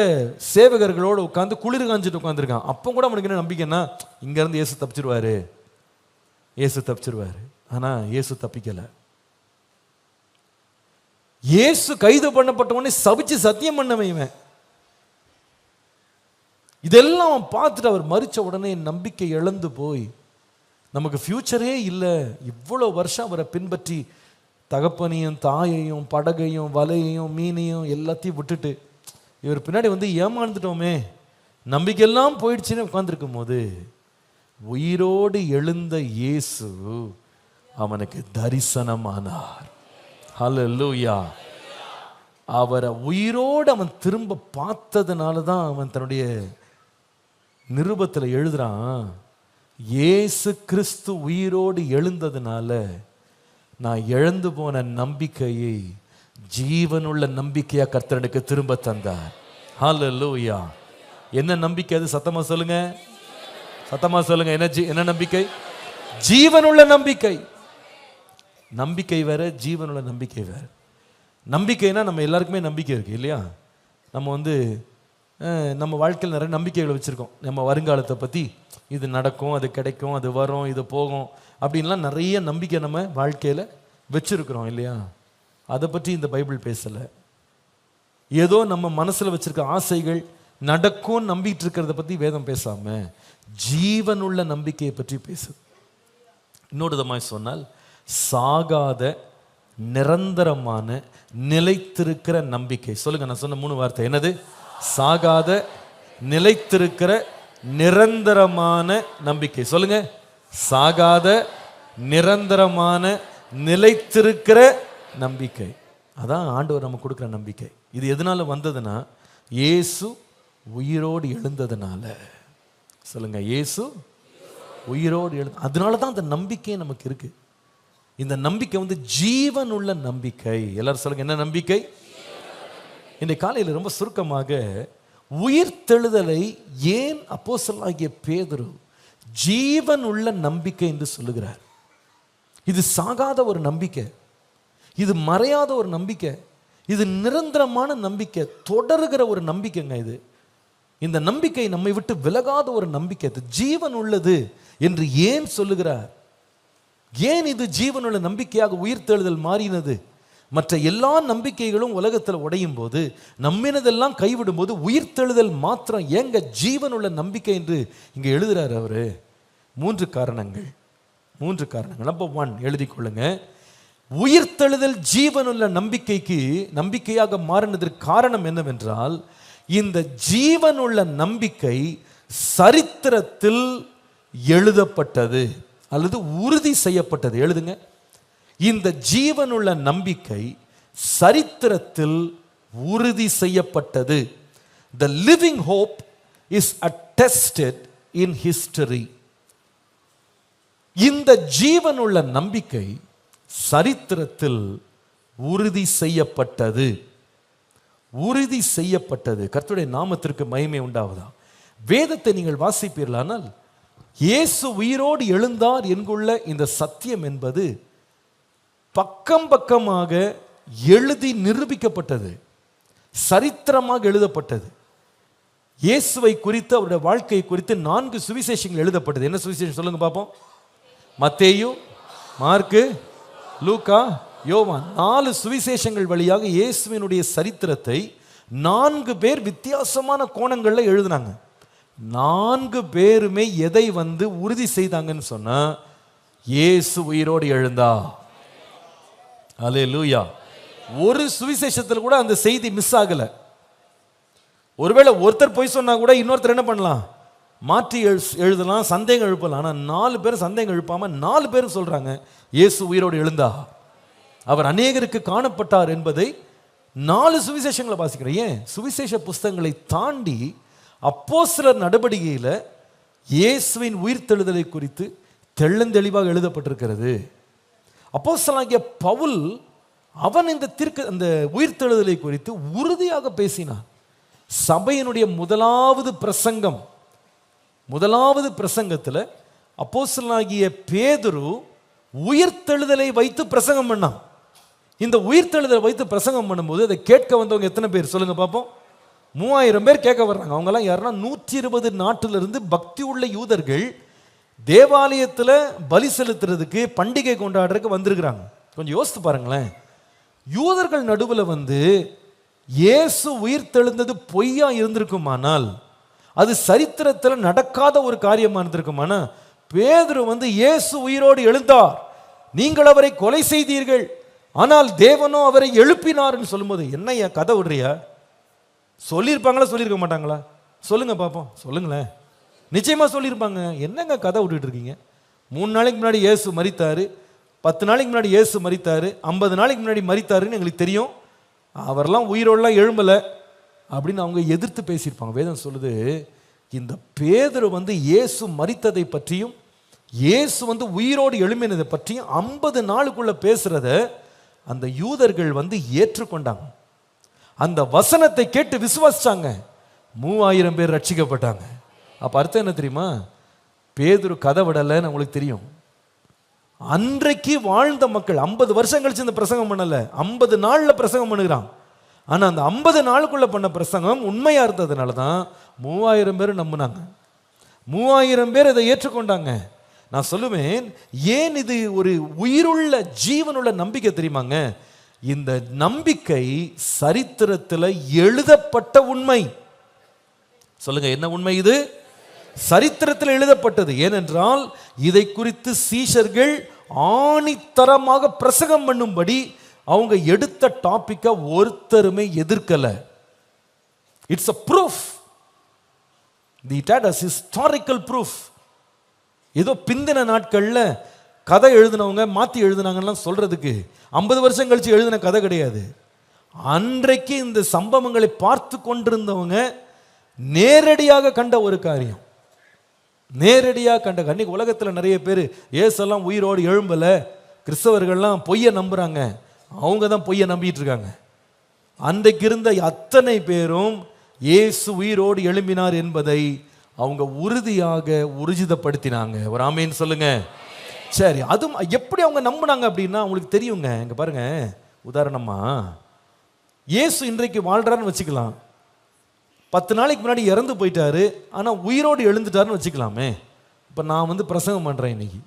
சேவகர்களோடு உட்காந்து குளிர் காஞ்சிட்டு உட்காந்துருக்கான். அப்போ கூட அவனுக்கு என்ன நம்பிக்கைன்னா, இங்க இருந்து இயேசு தப்பிச்சிருவாரு, இயேசு தப்பிச்சிருவாரு. ஆனா இயேசு தப்பிக்கல. இயேசு கைது பண்ணப்பட்ட உடனே சபிச்சு சத்தியம் பண்ணவன் இவன். இதெல்லாம் அவன் பார்த்துட்டு அவர் மரிச்ச உடனே நம்பிக்கை இழந்து போய், நமக்கு ஃபியூச்சரே இல்லை, இவ்வளோ வருஷம் அவரை பின்பற்றி தகப்பனையும் தாயையும் படகையும் வலையையும் மீனையும் எல்லாத்தையும் விட்டுட்டு இவர் பின்னாடி வந்து ஏமாந்துட்டோமே, நம்பிக்கையெல்லாம் போயிடுச்சுன்னு உட்கார்ந்துருக்கும் போது உயிரோடு எழுந்த இயேசு அவனுக்கு தரிசனமானார். ஹல்லேலூயா. அவரை உயிரோடு அவன் திரும்ப பார்த்ததுனால தான் அவன் தன்னுடைய நிருபத்தில் எழுதுறான், இயேசு கிறிஸ்து உயிரோடு எழுந்ததுனால நான் இழந்து போன நம்பிக்கையை ஜீவனுள்ள நம்பிக்கையா கர்த்தருக்கு திரும்ப தந்தார். ஹல்லேலூயா. என்ன நம்பிக்கை அது? சத்தமா சொல்லுங்க, சத்தமா சொல்லுங்க. என்ன நம்பிக்கை? ஜீவனுள்ள நம்பிக்கை. நம்பிக்கை வேற, ஜீவனுள்ள நம்பிக்கை வேற. நம்பிக்கைனா நம்ம எல்லாருக்குமே நம்பிக்கை இருக்கு இல்லையா? நம்ம வந்து நம்ம வாழ்க்கையில் நிறைய நம்பிக்கைகளை வச்சுருக்கோம். நம்ம வருங்காலத்தை பற்றி, இது நடக்கும், அது கிடைக்கும், அது வரும், இது போகும் அப்படின்லாம் நிறைய நம்பிக்கை நம்ம வாழ்க்கையில் வச்சுருக்கிறோம் இல்லையா? அதை பற்றி இந்த பைபிள் பேசலை. ஏதோ நம்ம மனசில் வச்சுருக்க ஆசைகள் நடக்கும் நம்பிட்டு இருக்கிறத பற்றி வேதம் பேசாமல் ஜீவனுள்ள நம்பிக்கையை பற்றி பேசுது. இன்னொரு விதமாக சொன்னால், சாகாத நிரந்தரமான நிலைத்திருக்கிற நம்பிக்கை. சொல்லுங்க, நான் சொன்ன 3 வார்த்தை என்னது? சாகாத நிலைத்திருக்கிற நிரந்தரமான நம்பிக்கை. சொல்லுங்க, சாகாத நிரந்தரமான நிலைத்திருக்கிற நம்பிக்கை. அதான் ஆண்டவர் நமக்கு கொடுக்குற நம்பிக்கை. இது எதனால வந்ததுன்னா, இயேசு உயிரோடு எழுந்ததுனால. சொல்லுங்க, இயேசு உயிரோடு எழுந்த, அதனால தான் அந்த நம்பிக்கை நமக்கு இருக்கு. இந்த நம்பிக்கை வந்து ஜீவனுள்ள நம்பிக்கை. எல்லாரும் சொல்லுங்க, என்ன நம்பிக்கை? இந்த காலையில் ரொம்ப சுருக்கமாக உயிர்த்தெழுதலை ஏன் அப்போஸ்தலனாகிய பேதுரு ஜீவன் உள்ள நம்பிக்கை என்று சொல்லுகிறார்? இது சாகாத ஒரு நம்பிக்கை, இது மறையாத ஒரு நம்பிக்கை, இது நிரந்தரமான நம்பிக்கை, தொடருகிற ஒரு நம்பிக்கைங்க இது. இந்த நம்பிக்கை நம்மை விட்டு விலகாத ஒரு நம்பிக்கை. இது ஜீவன் உள்ளது என்று ஏன் சொல்லுகிறார்? ஏன் இது ஜீவனுள்ள நம்பிக்கையாக உயிர்த்தெழுதல் மாறினது? மற்ற எல்லா நம்பிக்கைகளும் உலகத்தில் உடையும் போது, நம்மினதெல்லாம் கைவிடும் போது, உயிர்த்தெழுதல் மாத்திரம் ஏங்க ஜீவனுள்ள நம்பிக்கை என்று இங்கே எழுதுறாரு அவரு. 3 காரணங்கள். நம்பர் 1 எழுதி கொள்ளுங்க. உயிர்த்தெழுதல் ஜீவனுள்ள நம்பிக்கையாக மாறினதற்கு காரணம் என்னவென்றால், இந்த ஜீவனுள்ள நம்பிக்கை சரித்திரத்தில் எழுதப்பட்டது அல்லது உறுதி செய்யப்பட்டது. எழுதுங்க, இந்த ஜீவனுள்ள நம்பிக்கை சரித்திரத்தில் உறுதி செய்யப்பட்டது. The living hope is attested in history. இந்த ஜீவனுள்ள நம்பிக்கை சரித்திரத்தில் உறுதி செய்யப்பட்டது. கர்த்தருடைய நாமத்திற்கு மகிமை உண்டாவதா. வேதத்தை நீங்கள் வாசிப்பீர்களானால், இயேசு உயிரோடு எழுந்தார் என்குள்ள இந்த சத்தியம் என்பது பக்கம் பக்கமாக எழுதி நிரூபிக்கப்பட்டது, சரித்திரமாக எழுதப்பட்டது. இயேசுவை குறித்து, அவருடைய வாழ்க்கையை குறித்து 4 சுவிசேஷங்கள் எழுதப்பட்டது. என்ன சுவிசேஷம் சொல்லுங்க பார்ப்போம்? மத்தேயு, மார்க்கு, லூக்கா, யோவான். 4 சுவிசேஷங்கள் வழியாக இயேசுவினுடைய சரித்திரத்தை 4 பேர் வித்தியாசமான கோணங்களில் எழுதினாங்க. 4 பேருமே எதை வந்து உறுதி செய்தாங்கன்னு சொன்னா, இயேசு உயிரோடு எழுந்தா. அல்லேலூயா. ஒரு சுவிசேஷத்தில் கூட அந்த செய்தி மிஸ் ஆகல. ஒருவேளை ஒருத்தர் போய் சொன்னா கூட இன்னொருத்தர் என்ன பண்ணலாம்? மாற்றி எழுதலாம், சந்தேகம் எழுப்பலாம். ஆனால் 4 பேரும் சந்தேகம் எழுப்பாம 4 பேரும் சொல்றாங்க, இயேசு உயிரோடு எழுந்தா, அவர் அநேகருக்கு காணப்பட்டார் என்பதை 4 சுவிசேஷங்களை வாசிக்கிறேன். ஏன்? சுவிசேஷ புஸ்தகங்களை தாண்டி அப்போஸ்தலர் நடவடிக்கையில் இயேசுவின் உயிர்த்தெழுதலை குறித்து தெள்ளந்தெளிவாக எழுதப்பட்டிருக்கிறது. அப்போஸ்தலனாகிய பவுல் அவன் இந்த அந்த உயிர்த்தெழுதலை குறித்து உறுதியாக பேசினான். சபையினுடைய முதலாவது பிரசங்கத்தில் அப்போஸ்தலனாகிய பேதுரு உயிர்த்தெழுதலை வைத்து பிரசங்கம் பண்ணான். இந்த உயிர்த்தெழுதலை வைத்து பிரசங்கம் பண்ணும்போது அதை கேட்க வந்தவங்க எத்தனை பேர் சொல்லுங்க பார்ப்போம்? 3000 பேர் கேட்க வர்றாங்க. அவங்கெல்லாம் யாருன்னா 120 நாட்டிலிருந்து பக்தி உள்ள யூதர்கள் தேவாலயத்தில் பலி செலுத்துறதுக்கு, பண்டிகை கொண்டாடுறதுக்கு வந்திருக்கிறாங்க. கொஞ்சம் யோசித்து பாருங்களேன். யூதர்கள் நடுவில் இயேசு உயிர்த்தெழுந்தது பொய்யா இருந்திருக்குமானால், அது சரித்திரத்தில் நடக்காத ஒரு காரியமா இருந்திருக்குமானா, பேதுரு இயேசு உயிரோடு எழுந்தார், நீங்கள் அவரை கொலை செய்தீர்கள், ஆனால் தேவனோ அவரை எழுப்பினார்னு சொல்லும்போது என்னையா கதை விடுறியா? சொல்லியிருப்பாங்களா சொல்லியிருக்க மாட்டாங்களா? சொல்லுங்க பார்ப்போம், சொல்லுங்களேன். நிச்சயமா சொல்லியிருப்பாங்க. என்னங்க கதை விட்டுட்டு இருக்கீங்க? 3 நாளைக்கு முன்னாடி இயேசு மரித்தாரு, 10 நாளைக்கு முன்னாடி இயேசு மரித்தாரு, 50 நாளைக்கு முன்னாடி மரித்தாருன்னு எங்களுக்கு தெரியும், அவரெல்லாம் உயிரோடலாம் எழும்பலை அப்படின்னு அவங்க எதிர்த்து பேசியிருப்பாங்க. வேதம் சொல்லுது, இந்த பேதுரு இயேசு மரித்ததை பற்றியும் இயேசு உயிரோடு எழும்பினதை பற்றியும் 50 நாளுக்குள்ள பேசுறத அந்த யூதர்கள் ஏற்றுக்கொண்டாங்க. அந்த வசனத்தை கேட்டு விசுவாசிச்சாங்க. 3000 பேர் ரட்சிக்கப்பட்டாங்க. அப்ப அர்த்தம் என்ன தெரியுமா? பேதுரு கதை விடலைன்னு உங்களுக்கு தெரியும். அன்றைக்கு வாழ்ந்த மக்கள் 50 வருஷம் கழிச்சு இந்த பிரசங்கம் பண்ணல, 50 நாள்ல பிரசங்கம் பண்ணுகிறான். ஆனா அந்த 50 நாளுக்குள்ள பண்ண பிரசங்கம் உண்மையா இருந்ததுனால தான் 3000 பேர் நம்பினாங்க. 3000 பேர் இதை ஏற்றுக்கொண்டாங்க. நான் சொல்லுவேன், ஏன் இது ஒரு உயிருள்ள ஜீவனுள்ள நம்பிக்கை தெரியுமாங்க? இந்த நம்பிக்கை சரித்திரத்தில் எழுதப்பட்ட உண்மை. சொல்லுங்க, என்ன உண்மை இது? சரித்திரத்தில் எழுதப்பட்டது. ஏனென்றால் இதை குறித்து சீஷர்கள் ஆணித்தரமாக பிரசங்கம் பண்ணும்படி அவங்க எடுத்த டாபிக்கை ஒருத்தருமே எதிர்க்கல. It's a proof. It had a historical proof. ஏதோ பிந்தின நாட்களில் கதை எழுதினவங்க மாற்றி எழுதினாங்கலாம் சொல்றதுக்கு 50 வருஷம் கழிச்சு எழுதின கதை கிடையாது. அன்றைக்கு இந்த சம்பவங்களை பார்த்து கொண்டிருந்தவங்க நேரடியாக கண்ட ஒரு காரியம், நேரடியாக கண்ட. அன்னைக்கு உலகத்தில் நிறைய பேர் இயேசுலாம் உயிரோடு எழும்பலை, கிறிஸ்தவர்கள்லாம் பொய்யை நம்புறாங்க, அவங்க தான் பொய்யை நம்பிட்டு இருக்காங்க. அன்றைக்கு இருந்த அத்தனை பேரும் இயேசு உயிரோடு எழும்பினார் என்பதை அவங்க உறுதியாக உறுதிப்படுத்தினாங்க. ஒரு ஆமேன்னு சொல்லுங்க. சரி, அது எப்படி அவங்க நம்பினாங்க அப்படின்னா அவங்களுக்கு தெரியுங்க. இங்க பாருங்க, உதாரணமா இயேசு இன்றைக்கு வாழ்றாருன்னு வச்சுக்கலாம், 10 நாளைக்கு முன்னாடி இறந்து போயிட்டாரு, ஆனால் உயிரோடு எழுந்துட்டாருன்னு வச்சுக்கலாமே. இப்போ நான் பிரசங்கம் பண்ணுறேன் இன்னைக்கு,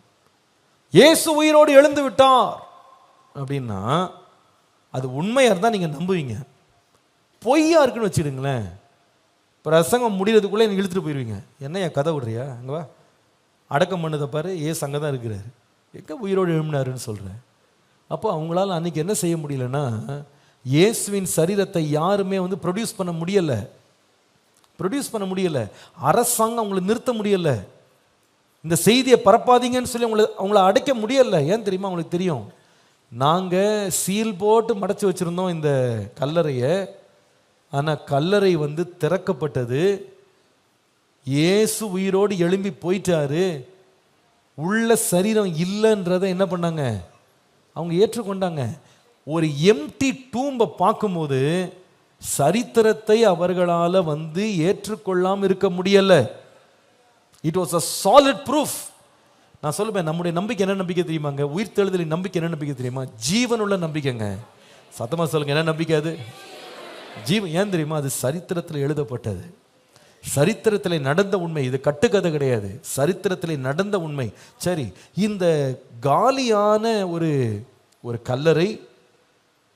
இயேசு உயிரோடு எழுந்து விட்டார் அப்படின்னா அது உண்மையாக இருந்தால் நீங்கள் நம்புவீங்க. பொய்யா இருக்குன்னு வச்சுடுங்களேன், பிரசங்கம் முடிகிறதுக்குள்ளே நீங்கள் இழுத்துட்டு போயிடுவீங்க. என்ன என் கதை விடுறியா? அங்கே வா, அடக்கம் பண்ணதை பாரு, ஏசு அங்கே தான் இருக்கிறாரு, எங்கே உயிரோடு எழுப்பினாருன்னு சொல்கிறேன். அப்போ அவங்களால அன்றைக்கி என்ன செய்ய முடியலன்னா, இயேசுவின் சரீரத்தை யாருமே ப்ரொடியூஸ் பண்ண முடியலை. அரசாங்கம் அவங்களை நிறுத்த முடியலை. இந்த செய்தியை பரப்பாதீங்கன்னு சொல்லி அவங்கள அடைக்க முடியலை. ஏன் தெரியுமா? அவங்களுக்கு தெரியும், நாங்கள் சீல் போட்டு மடைச்சி வச்சுருந்தோம் இந்த கல்லறையை, ஆனால் கல்லறை திறக்கப்பட்டது, இயேசு உயிரோடு எழும்பி போயிட்டாரு, உள்ள சரீரம் இல்லைன்றதை என்ன பண்ணாங்க? அவங்க ஏற்றுக்கொண்டாங்க. ஒரு எம்டி டூம்பை பார்க்கும்போது சரித்திரத்தை அவர்களால் ஏற்றுக்கொள்ளாமல் இருக்க முடியல. It was a solid proof. நான் சொல்லுவேன், நம்முடைய நம்பிக்கை என்ன நம்பிக்கை தெரியுமாங்க? உயிர்த்தெழுதலின் நம்பிக்கை என்ன நம்பிக்கை தெரியுமா? ஜீவனுள்ள நம்பிக்கைங்க. சத்தமாக சொல்லுங்க, என்ன நம்பிக்கை அது? ஜீவன். ஏன் தெரியுமா? அது சரித்திரத்தில் எழுதப்பட்டது, சரித்திரத்தில் நடந்த உண்மை. இது கட்டுக்கதை கிடையாது, சரித்திரத்தில் நடந்த உண்மை. சரி, இந்த காலியான ஒரு கல்லறை,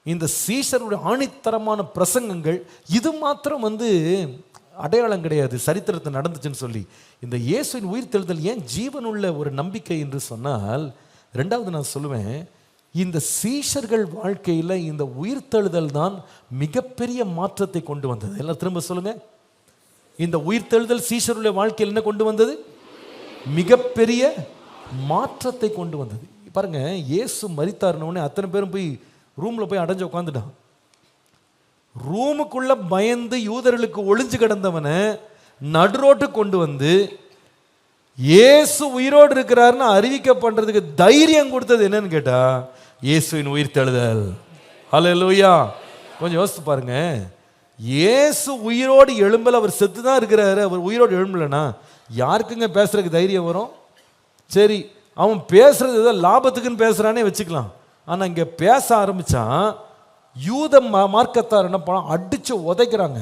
இந்த சீஷருடைய ஆணித்தரமான பிரசங்கங்கள், இது மாத்திரம் அடையாளம் கிடையாது சரித்திரத்தை நடந்துச்சுன்னு சொல்லி. இந்த இயேசுவின் உயிர்த்தெழுதல் ஏன் ஜீவனுள்ள ஒரு நம்பிக்கை என்று சொன்னால், ரெண்டாவது நான் சொல்லுவேன், இந்த சீஷர்கள் வாழ்க்கையில் இந்த உயிர்த்தெழுதல் தான் மிகப்பெரிய மாற்றத்தை கொண்டு வந்தது. எல்லாம் திரும்ப சொல்லுங்க, இந்த உயிர்த்தெழுதல் சீஷருடைய வாழ்க்கையில் என்ன கொண்டு வந்தது? மிகப்பெரிய மாற்றத்தை கொண்டு வந்தது. பாருங்க, இயேசு மரித்தாருன்னு அத்தனை பேரும் போய் ரூம்ல போய் அடைஞ்சு உட்காந்துட்டான். ரூமுக்குள்ள பயந்து யூதர்களுக்கு ஒளிஞ்சு கிடந்தவனை நடுரோட்டு கொண்டு வந்து இயேசு உயிரோடு இருக்கிறாருன்னு அறிவிக்க பண்றதுக்கு தைரியம் கொடுத்தது என்னன்னு கேட்டா இயேசுவின் உயிர்த்தெழுதல். ஹல்லேலூயா. கொஞ்சம் யோசித்து பாருங்க, இயேசு உயிரோடு எழும்பல, அவர் செத்து தான் இருக்கிறாரு, அவர் உயிரோடு எழும்பலனா யாருக்குங்க பேசுறதுக்கு தைரியம் வரும்? சரி, அவன் பேசுறது ஏதோ லாபத்துக்குன்னு பேசுறானே வச்சுக்கலாம். ஆனா இங்க பேச ஆரம்பிச்சான், யூத மார்க்கத்தார் என்ன பண்ண அடிச்சு உதைக்கிறாங்க,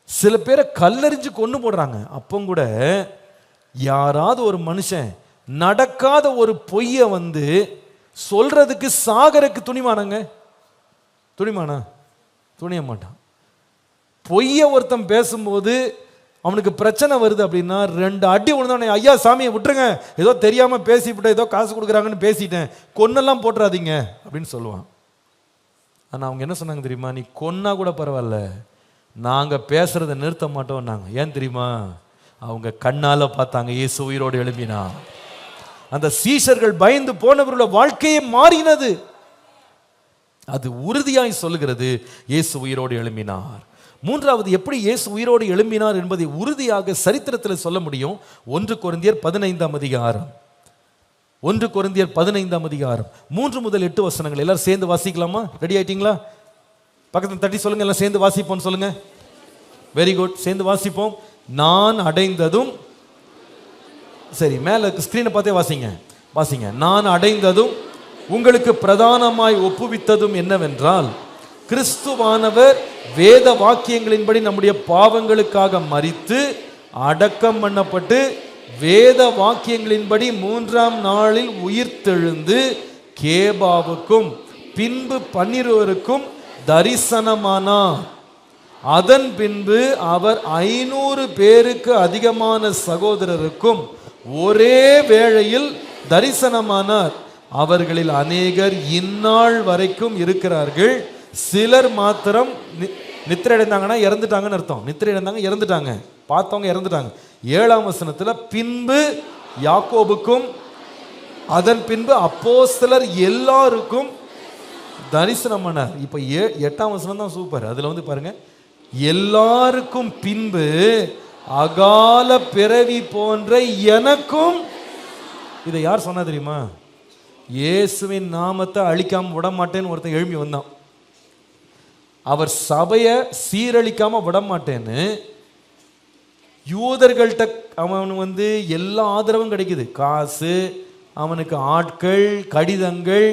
சில பேரை கல்லெறிஞ்சு கொண்டு போடுறாங்க. அப்போ கூட யாராவது ஒரு மனுஷன் நடக்காத ஒரு பொய்யை வந்து சொல்றதுக்கு சாகருக்கு துணிமானங்க? துணிமானா? துணிய மாட்டான். பொய்ய ஒருத்தன் பேசும்போது அவனுக்கு பிரச்சனை வருது அப்படின்னா 2 அடி விழுந்தோடனே, ஐயா சாமியை விட்டுருங்க, ஏதோ தெரியாம பேசிவிட்டேன், ஏதோ காசு கொடுக்குறாங்கன்னு பேசிட்டேன், கொன்னெல்லாம் போட்டுறாதீங்க அப்படின்னு சொல்லுவான். ஆனா அவங்க என்ன சொன்னாங்க தெரியுமா? நீ கொன்னா கூட பரவாயில்ல, நாங்க பேசுறதை நிறுத்த மாட்டோம் நாங்க. ஏன் தெரியுமா? அவங்க கண்ணால பார்த்தாங்க இயேசு உயிரோடு எழும்பினா. அந்த சீஷர்கள் பயந்து போனவர்களோட வாழ்க்கையே மாறினது. அது உறுதியாய் சொல்லுகிறது இயேசு உயிரோடு எழும்பினார். மூன்றாவது, எப்படி இயேசு உயிரோடு எழும்பினார் என்பதை உறுதியாக சரித்திரத்தில் சொல்ல முடியும். 1 கொரிந்தியர் 15ஆம் அதிகாரம், 1 கொரிந்தியர் 15ஆம் அதிகாரம் 3 முதல் 8 வசனங்கள் எல்லாரும் சேர்ந்து வாசிக்கலாமா? ரெடி ஆயிட்டீங்களா? பக்கத்தில் தட்டி சொல்லுங்க, எல்லாம் சேர்ந்து வாசிப்போம் சொல்லுங்க. வெரி குட், சேர்ந்து வாசிப்போம். நான் அடைந்ததும், சரி மேல ஸ்கிரீனை பார்த்தே வாசிங்க, வாசிங்க. நான் அடைந்ததும் உங்களுக்கு பிரதானமாய் ஒப்புவித்ததும் என்னவென்றால், கிறிஸ்துவானவர் வேத வாக்கியங்களின்படி நம்முடைய பாவங்களுக்காக மரித்து அடக்கம் பண்ணப்பட்டு வேத வாக்கியங்களின்படி 3ஆம் நாளில் உயிர்த்தெழுந்து கேபாவுக்கும் பின்பு 12 தரிசனமானார். அதன் பின்பு அவர் 500 பேருக்கு அதிகமான சகோதரருக்கும் ஒரே வேளையில் தரிசனமானார். அவர்களில் அநேகர் இந்நாள் வரைக்கும் இருக்கிறார்கள், சிலர் மாத்திரம் நித்திரை அடைந்தாங்கன்னா இறந்துட்டாங்கன்னு அர்த்தம். நித்திரை அடைந்தாங்க, இறந்துட்டாங்க, பார்த்தவங்க இறந்துட்டாங்க. 7ஆம் வசனத்துல பின்பு யாக்கோபுக்கும் அதன் பின்பு அப்போஸ்தலர் எல்லாருக்கும் தரிசனம் பண்ணார். இப்ப 8ஆம் வசனம் தான் சூப்பர். அதுல வந்து பாருங்க, எல்லாருக்கும் பின்பு அகால பிறவி போன்ற எனக்கும். இதை யார் சொன்னா தெரியுமா? இயேசுவின் நாமத்தை அழிக்காம விட மாட்டேன்னு ஒருத்தன் எழும்பி வந்தான். அவர் சபையை சீரழிக்காம விட மாட்டேன்னு யூதர்கள்ட்ட அவன் வந்து எல்லா ஆதரவும் கிடைக்குது, காசு, அவனுக்கு ஆட்கள், கடிதங்கள்,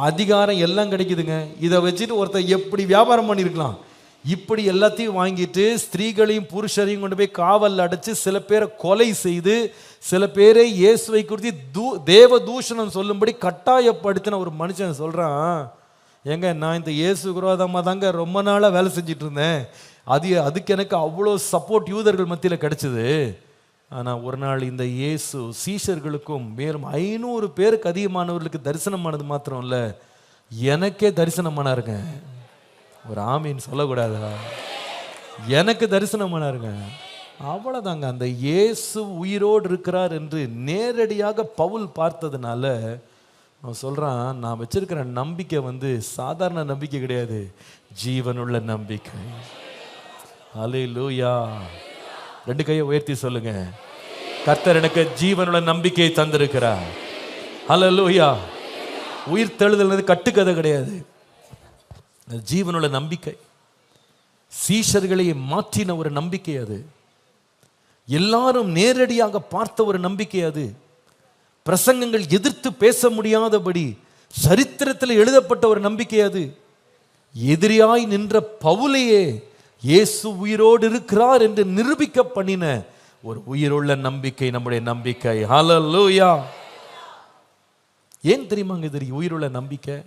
அதிகாரம் எல்லாம் கிடைக்குதுங்க. இதை வச்சுட்டு ஒருத்தர் எப்படி வியாபாரம் பண்ணியிருக்கலாம்? இப்படி எல்லாத்தையும் வாங்கிட்டு ஸ்திரீகளையும் புருஷரையும் கொண்டு போய் காவல் அடைச்சு சில பேரை கொலை செய்து சில பேரை இயேசுவை குறித்து தேவ தூஷணம் சொல்லும்படி கட்டாயப்படுத்தின ஒரு மனுஷன் சொல்றான், ஏங்க நான் இந்த இயேசு விரோதமாக தாங்க ரொம்ப நாளாக வேலை செஞ்சிட்டு இருந்தேன், அதுக்கு எனக்கு அவ்வளோ சப்போர்ட் யூதர்கள் மத்தியில் கிடைச்சிது. ஆனால் ஒரு நாள் இந்த இயேசு சீஷர்களுக்கும் மேலும் 500 பேருக்கு அதிகமானவர்களுக்கு தரிசனமானது மாத்திரம் இல்லை, எனக்கே தரிசனமானாருங்க. ஒரு ஆமீன் சொல்லக்கூடாதா? எனக்கு தரிசனமானாருங்க. அவ்வளோதாங்க. அந்த இயேசு உயிரோடு இருக்கிறார் என்று நேரடியாக பவுல் பார்த்ததுனால அவன் சொல்கிறான், நான் வச்சிருக்கிற நம்பிக்கை வந்து சாதாரண நம்பிக்கை கிடையாது, ஜீவனுள்ள நம்பிக்கை. அல்லேலூயா. 2 கையை உயர்த்தி சொல்லுங்க, கர்த்தர் எனக்கு ஜீவனுள்ள நம்பிக்கையை தந்திருக்கிறார். அல்லேலூயா. உயிர் தெழுதல் கட்டுக்கதை கிடையாது, ஜீவனுள்ள நம்பிக்கை. சீஷர்களை மாற்றின ஒரு நம்பிக்கை அது. எல்லாரும் நேரடியாக பார்த்த ஒரு நம்பிக்கை அது. பிரசங்கங்கள் எதிர்த்து பேச முடியாதபடி சரித்திரத்தில் எழுதப்பட்ட ஒரு நம்பிக்கை அது. எதிரியாய் நின்ற பவுலையே இயேசு உயிரோடு இருக்கிறார் என்று நிரூபிக்க பண்ணின ஒரு உயிருள்ள நம்பிக்கை நம்முடைய நம்பிக்கை. ஹல்லேலூயா. ஏன் தெரியுமாங்க இது உயிருள்ள நம்பிக்கை?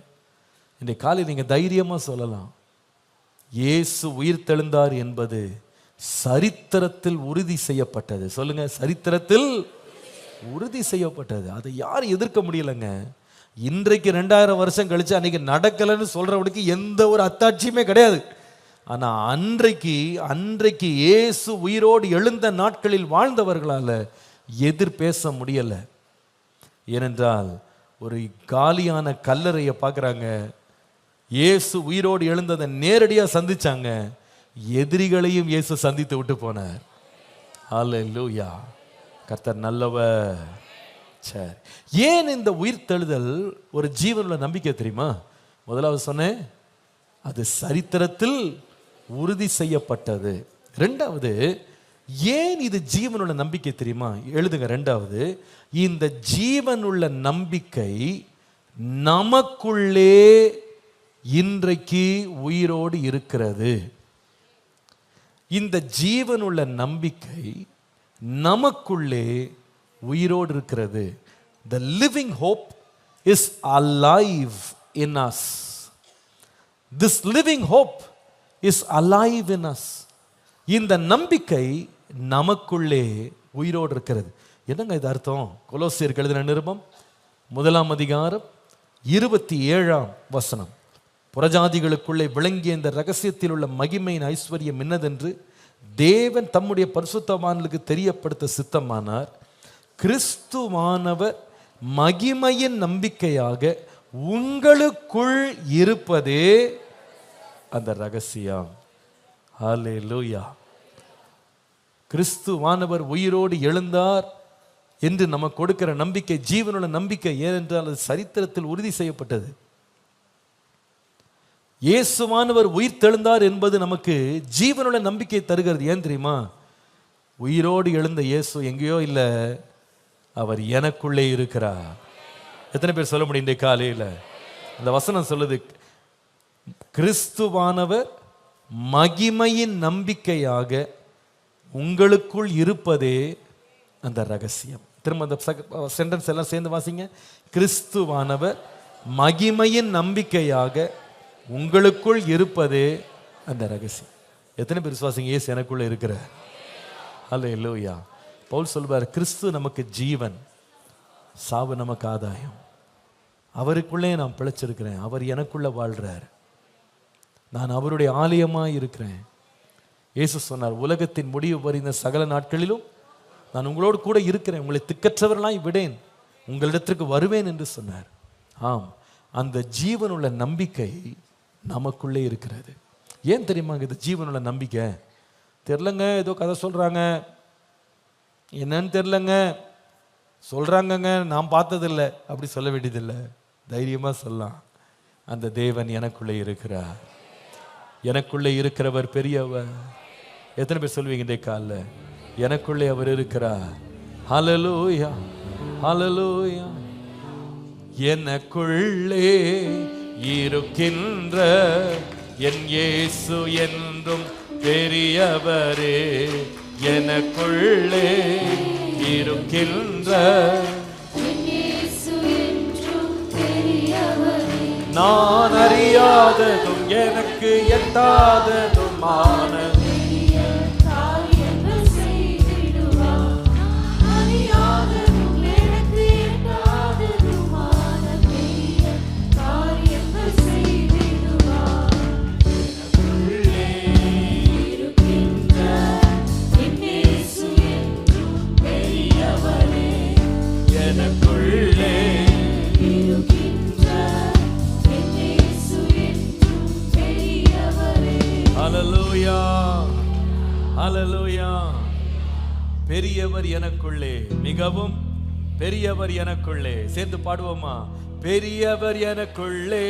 இன்றைய காலையில் நீங்க தைரியமா சொல்லலாம், இயேசு உயிர் தெழுந்தார் என்பது சரித்திரத்தில் உறுதி செய்யப்பட்டது. சொல்லுங்க, சரித்திரத்தில் உறுதி செய்யப்பட்டது. அதை யாரும் எதிர்க்க முடியலங்க. இன்றைக்கு 2000 வருஷம் கழிச்சு அன்னைக்கு நடக்கலைன்னு சொல்றவனுக்கு எந்த ஒரு அத்தாட்சியுமே கிடையாது. ஆனா அன்றைக்கு இயேசு உயிரோடு எழுந்த நாட்களில் வாழ்ந்தவர்களால எதிர் பேச முடியல. ஏனென்றால் ஒரு காலியான கல்லறையை பார்க்குறாங்க, இயேசு உயிரோடு எழுந்ததை நேரடியாக சந்திச்சாங்க, எதிரிகளையும் இயேசு சந்தித்து விட்டு போனார். ஹல்லேலூயா. கர்த்தர் நல்லவர். சரி, ஏன் இந்த உயிர்த்தெழுதல் ஒரு ஜீவனுள்ள நம்பிக்கை தெரியுமா? முதலாவது சொன்னேன், அது சரித்திரத்தில் உறுதி செய்யப்பட்டது. ரெண்டாவது, ஏன் இது ஜீவனுள்ள நம்பிக்கை தெரியுமா? எழுதுங்க. ரெண்டாவது, இந்த ஜீவனுள்ள நம்பிக்கை நமக்குள்ளே இன்றைக்கு உயிரோடு இருக்கிறது. இந்த ஜீவனுள்ள நம்பிக்கை நமக்குள்ளே உயிரோடு இருக்கிறது. The living hope is alive in us. This living hope is alive in us. இந்த நம்பிக்கை நமக்குள்ளே உயிரோடு இருக்கிறது. என்னங்க இது அர்த்தம்? கொலோசியருக்கு எழுதின நிருபம் 1 அதிகாரம் 27 புறஜாதிகளுக்குள்ளே விளங்கிய இந்த ரகசியத்தில் உள்ள மகிமையின் ஐஸ்வர்யம் என்னதென்று தேவன் தம்முடைய பரிசுத்தவான்களுக்கு தெரியப்படுத்த சித்தமானார். கிறிஸ்துவானவர் மகிமையின் நம்பிக்கையாக உங்களுக்குள் இருப்பதே அந்த ரகசியம். ஹல்லேலூயா. கிறிஸ்துவானவர் உயிரோடு எழுந்தார் என்று நமக்கு கொடுக்கிற நம்பிக்கை ஜீவனுள்ள நம்பிக்கை. ஏனென்றால் அது சரித்திரத்தில் உறுதி செய்யப்பட்டது. இயேசுவானவர் உயிர் தெழுந்தார் என்பது நமக்கு ஜீவனுள்ள நம்பிக்கை தருகிறது. ஏன் தெரியுமா? உயிரோடு எழுந்த இயேசு எங்கேயோ இல்லை, அவர் எனக்குள்ளே இருக்கிறார். எத்தனை பேர் சொல்ல முடியும் இன்றைய காலையில்? அந்த வசனம் சொல்லுது, கிறிஸ்துவானவர் மகிமையின் நம்பிக்கையாக உங்களுக்குள் இருப்பதே அந்த ரகசியம். திரும்ப அந்த சென்டென்ஸ் எல்லாம் சேர்ந்து வாசிங்க. கிறிஸ்துவானவர் மகிமையின் நம்பிக்கையாக உங்களுக்குள் இருப்பதே அந்த ரகசியம். எத்தனை பேர் விசுவாசிங்க இயேசு எனக்குள்ள இருக்கிற? ஹல்லேலூயா. பவுல் சொல்வார், கிறிஸ்து நமக்கு ஜீவன், சாவு நமக்கு ஆதாயம். அவருக்குள்ளே நான் பிழைச்சிருக்கிறேன், அவர் எனக்குள்ள வாழ்றார், நான் அவருடைய ஆலயமாய் இருக்கிறேன். இயேசு சொன்னார், உலகத்தின் முடிவு வரைந்த சகல நாட்களிலும் நான் உங்களோடு கூட இருக்கிறேன், உங்களை திக்கற்றவர்களாய் விடேன், உங்களிடத்திற்கு வருவேன் என்று சொன்னார். ஆம், அந்த ஜீவனுள்ள நம்பிக்கை நமக்குள்ளே இருக்கிறது. ஏன் தெரியுமா இது ஜீவனுள்ள நம்பிக்கை? தெரிலங்க, ஏதோ கதை சொல்றாங்க, என்னன்னு தெரிலங்க, சொல்றாங்கங்க, நான் பார்த்ததில்லை, அப்படி சொல்ல வேண்டியதில்லை. தைரியமா சொல்லலாம், அந்த தேவன் எனக்குள்ளே இருக்கிறார், எனக்குள்ளே இருக்கிறவர் பெரியவர். எத்தனை பேர் சொல்வீங்க இந்த காலில்? எனக்குள்ளே அவர் இருக்கிறார். ஹல்லேலூயா, ஹல்லேலூயா. எனக்குள்ளே இருக்கின்ற என் இயேசு என்றும் பெரியவரே, எனக்குள்ளே இருக்கின்ற நான் அறியாததும் எனக்கு எட்டாததுமான பெரியவர் எனக்குள்ளே, மிகவும் பெரியவர் எனக்குள்ளே. சேர்ந்து பாடுவோமா? பெரியவர் எனக்குள்ளே,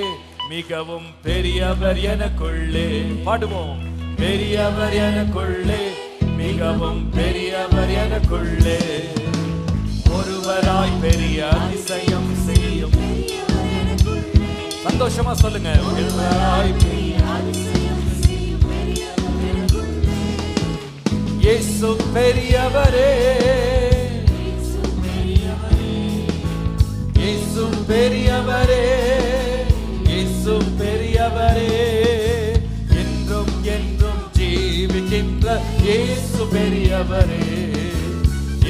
மிகவும் பெரியவர் எனக்குள்ளே. பாடுவோம். பெரியவர் எனக்குள்ளே, மிகவும் பெரியவர் எனக்குள்ளே. ஒருவராய் பெரிய அதிசயம் செய்யும். சந்தோஷமா சொல்லுங்க. ஒருவராய் பெரிய அதிசயம் செய்யும் இயேசு பெரியவரே, இயேசு பெரியவரே, இயேசு பெரியவரே. என்றும் என்றும் ஜீவிக்கின்ற இயேசு பெரியவரே,